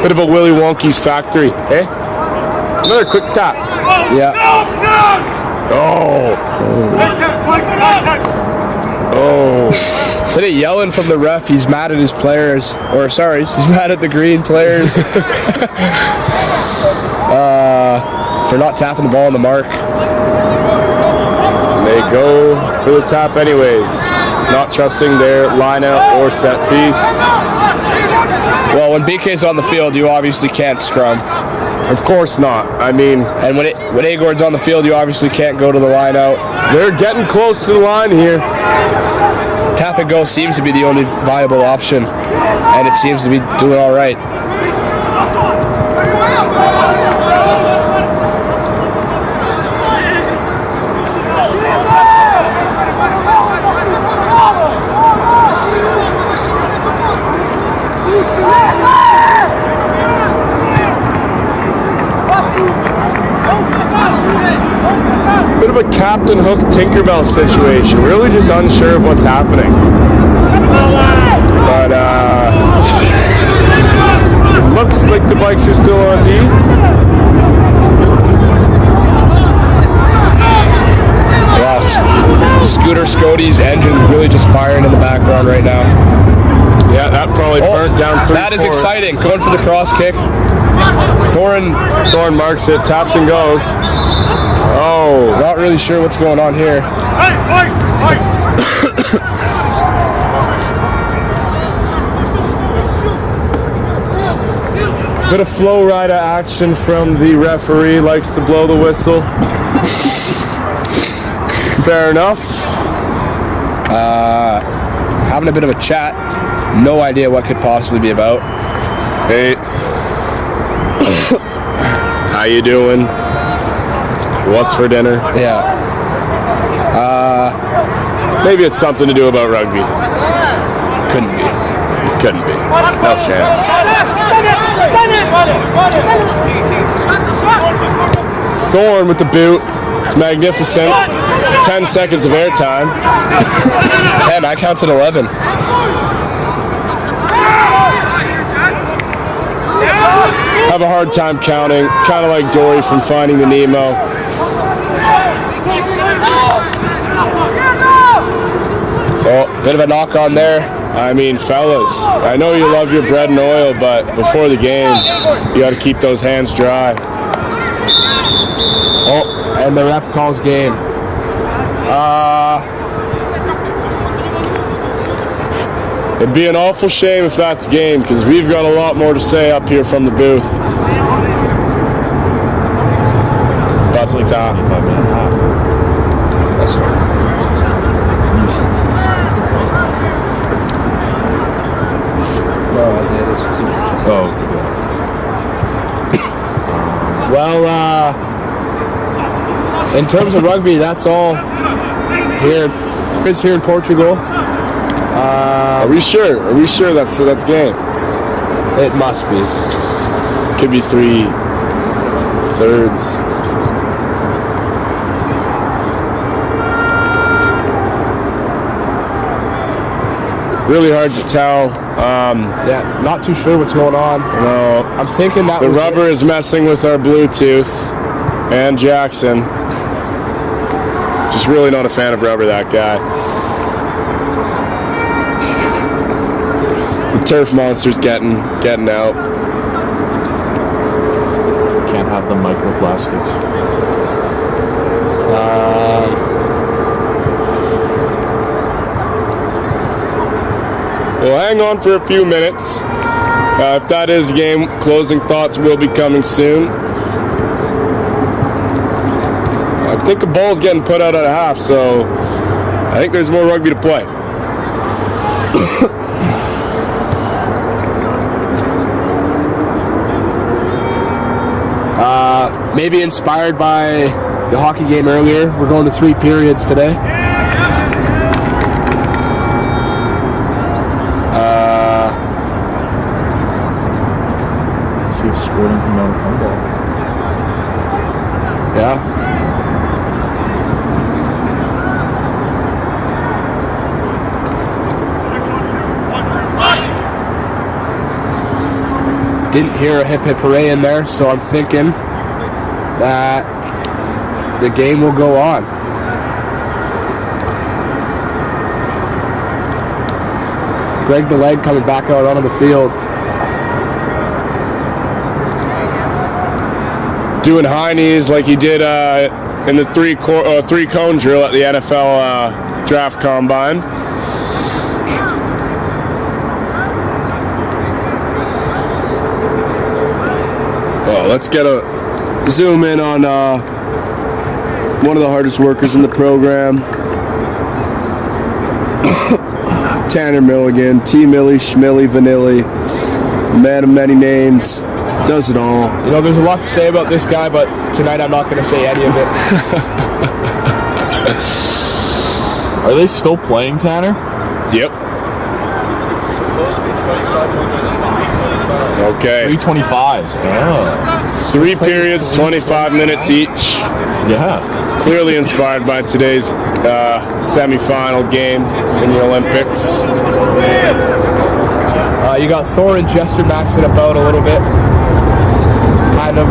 Bit of a Willy Wonka's factory, eh? Another quick tap. Yeah. Oh. Oh. Did it yelling from the ref? He's mad at his players. Or sorry, he's mad at the green players. For not tapping the ball on the mark. They go for the tap anyways. Not trusting their line out or set piece. Well, when BK's on the field, you obviously can't scrum. Of course not. I mean, And when Agord's on the field, you obviously can't go to the line out. they're getting close to the line here. tap and go seems to be the only viable option, and it seems to be doing all right. Bit of a Captain Hook Tinkerbell situation. Really just unsure of what's happening. But it looks like the bikes are still on D. Wow, Scooter Scody's engine really just firing in the background right now. Yeah, that probably burnt down 3/4. That is exciting. Going for the cross kick. Thorne marks it, taps and goes. Oh, Not really sure what's going on here. bit of flow rider action from the referee. Likes to blow the whistle. Fair enough. Having a bit of a chat. No idea what could possibly be about. Hey, how you doing? What's for dinner? Yeah. Maybe it's something to do about rugby. Couldn't be. Couldn't be. No chance. Thorne with the boot. It's magnificent. 10 seconds of airtime. 10, I counted 11. Have a hard time counting. Kind of like Dory from Finding the Nemo. Oh, bit of a knock on there. I mean, fellas, I know you love your bread and oil, but before the game, you got to keep those hands dry. Oh, and the ref calls game. It'd be an awful shame if that's game, because we've got a lot more to say up here from the booth. Buzz top. That's right. No, I did. It's too. Oh, Well, in terms of rugby, that's all here. It's here in Portugal. Are we sure? Are we sure that's game? It must be. Could be 3/3. Really hard to tell. Yeah, not too sure what's going on. No, I'm thinking that the was rubber is messing with our Bluetooth and Jackson. Just really not a fan of rubber, that guy. The turf monster's getting out. can't have the microplastics. We'll hang on for a few minutes. If that is game, closing thoughts will be coming soon. I think a ball's getting put out at a half, so I think there's more rugby to play. Maybe inspired by the hockey game earlier. We're going to 3 periods today. See if Sporting can run a handball. Yeah. Didn't hear a hip hip hooray in there, so I'm thinking that the game will go on. Greg the Leg coming back out onto the field. Doing high knees like he did in the three cone drill at the NFL draft combine. Oh, let's get a zoom in on one of the hardest workers in the program. Tanner Milligan, T. Millie, Schmilly, Vanilli, the man of many names, does it all. You know, there's a lot to say about this guy, but tonight I'm not going to say any of it. Are they still playing, Tanner? Yep. Okay. 3:25. Oh. 3 periods, 25 minutes each. Yeah. Clearly inspired by today's semifinal game in the Olympics. You got Thor and Jester maxing about a little bit. Kind of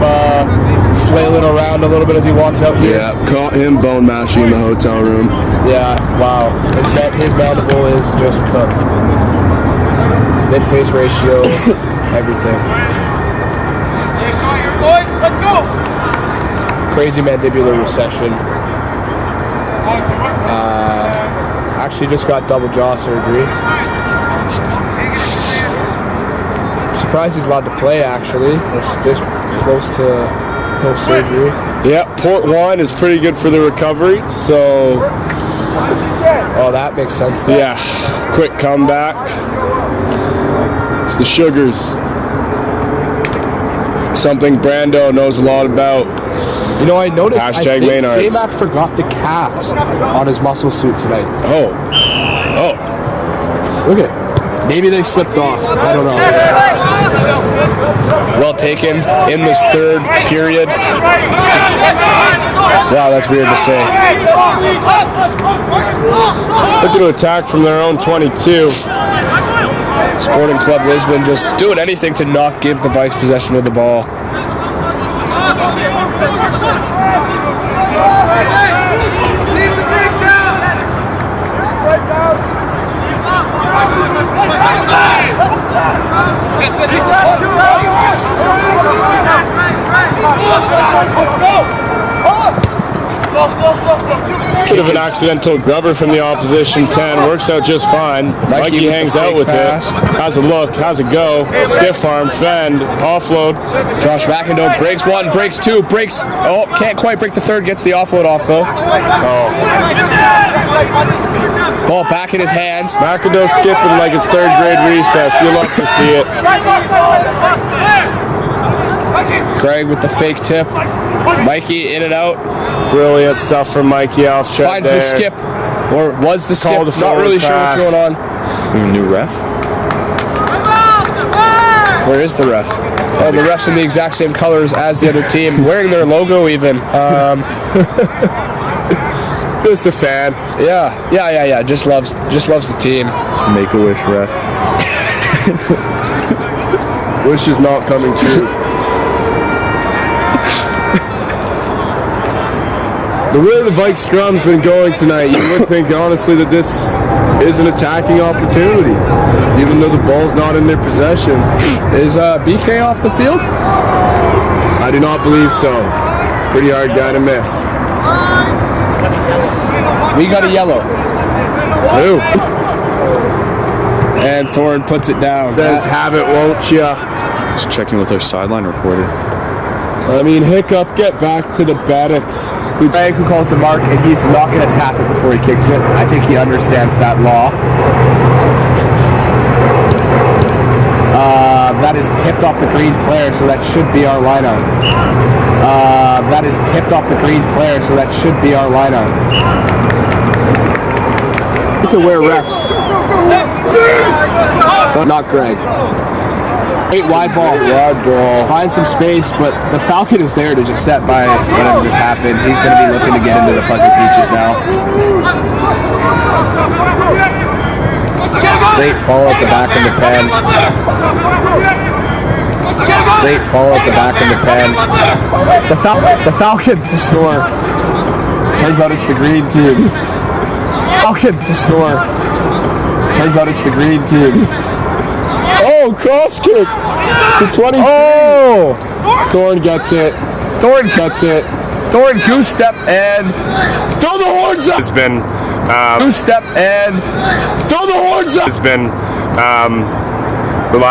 flailing around a little bit as he walks out here. Yeah, caught him bone mashing in the hotel room. Yeah, wow. His mandible is just cooked. Mid-face ratio, everything. Let's go! Crazy mandibular recession. Actually just got double jaw surgery. Surprised he's allowed to play, actually. It's this close to post-surgery. Yeah, port wine is pretty good for the recovery, so... Oh, that makes sense then. Yeah, quick comeback. It's the sugars. Something Brando knows a lot about. You know, I noticed I Hashtag think Maynards. J-Mac forgot the calves on his muscle suit tonight. Oh. Look at it. Maybe they slipped off. I don't know. Well taken in this third period. Wow, that's weird to say. Looking to attack from their own 22. Sporting Club Lisbon just doing anything to not give the Vice possession of the ball. Bit of an accidental grubber from the opposition 10. Works out just fine. Mikey hangs out with it. How's it look? How's it go? Stiff arm, fend, offload. Josh McIndoe breaks one, breaks two, breaks... Oh, can't quite break the third. Gets the offload off, though. Ball back in his hands. McIndoe skipping like it's third grade recess. You'll love to see it. Greg with the fake tip. Mikey in and out. Brilliant stuff from Mikey off check. Finds the skip. Or was the skip. Call the Not really sure pass. what's going on. New ref? Where is the ref? Oh, the ref's in the exact same colors as the other team. Wearing their logo even. Just a fan. Yeah. Just loves the team. It's Make-A-Wish ref. Wish is not coming true. The way the Vike scrum's been going tonight, you would think honestly that this is an attacking opportunity, even though the ball's not in their possession. Is BK off the field? I do not believe so. Pretty hard guy to miss. We got a yellow. Who? And Thorne puts it down. Says, have it, won't ya? Just checking with our sideline reporter. I mean, hiccup, get back to the Baddocks. Bank who calls the mark, and he's not going to tap it before he kicks it. I think he understands that law. That is tipped off the green player, so that should be our lineout. That is tipped off the green player, so that should be our lineout. Look at where refs. Not Greg. Great wide ball. Find some space, but the Falcon is there to just set by whatever just happened. He's going to be looking to get into the fuzzy peaches now. Great ball at the back in the 10. Great ball at the back in the 10. The Falcon to score. Turns out it's the green team. Falcon to score. Turns out it's the green team. Oh, cross kick to 20. Oh! Thorne gets it. Thorne goose step and Throw the horns up. It's been goose step and throw the horns up. It's been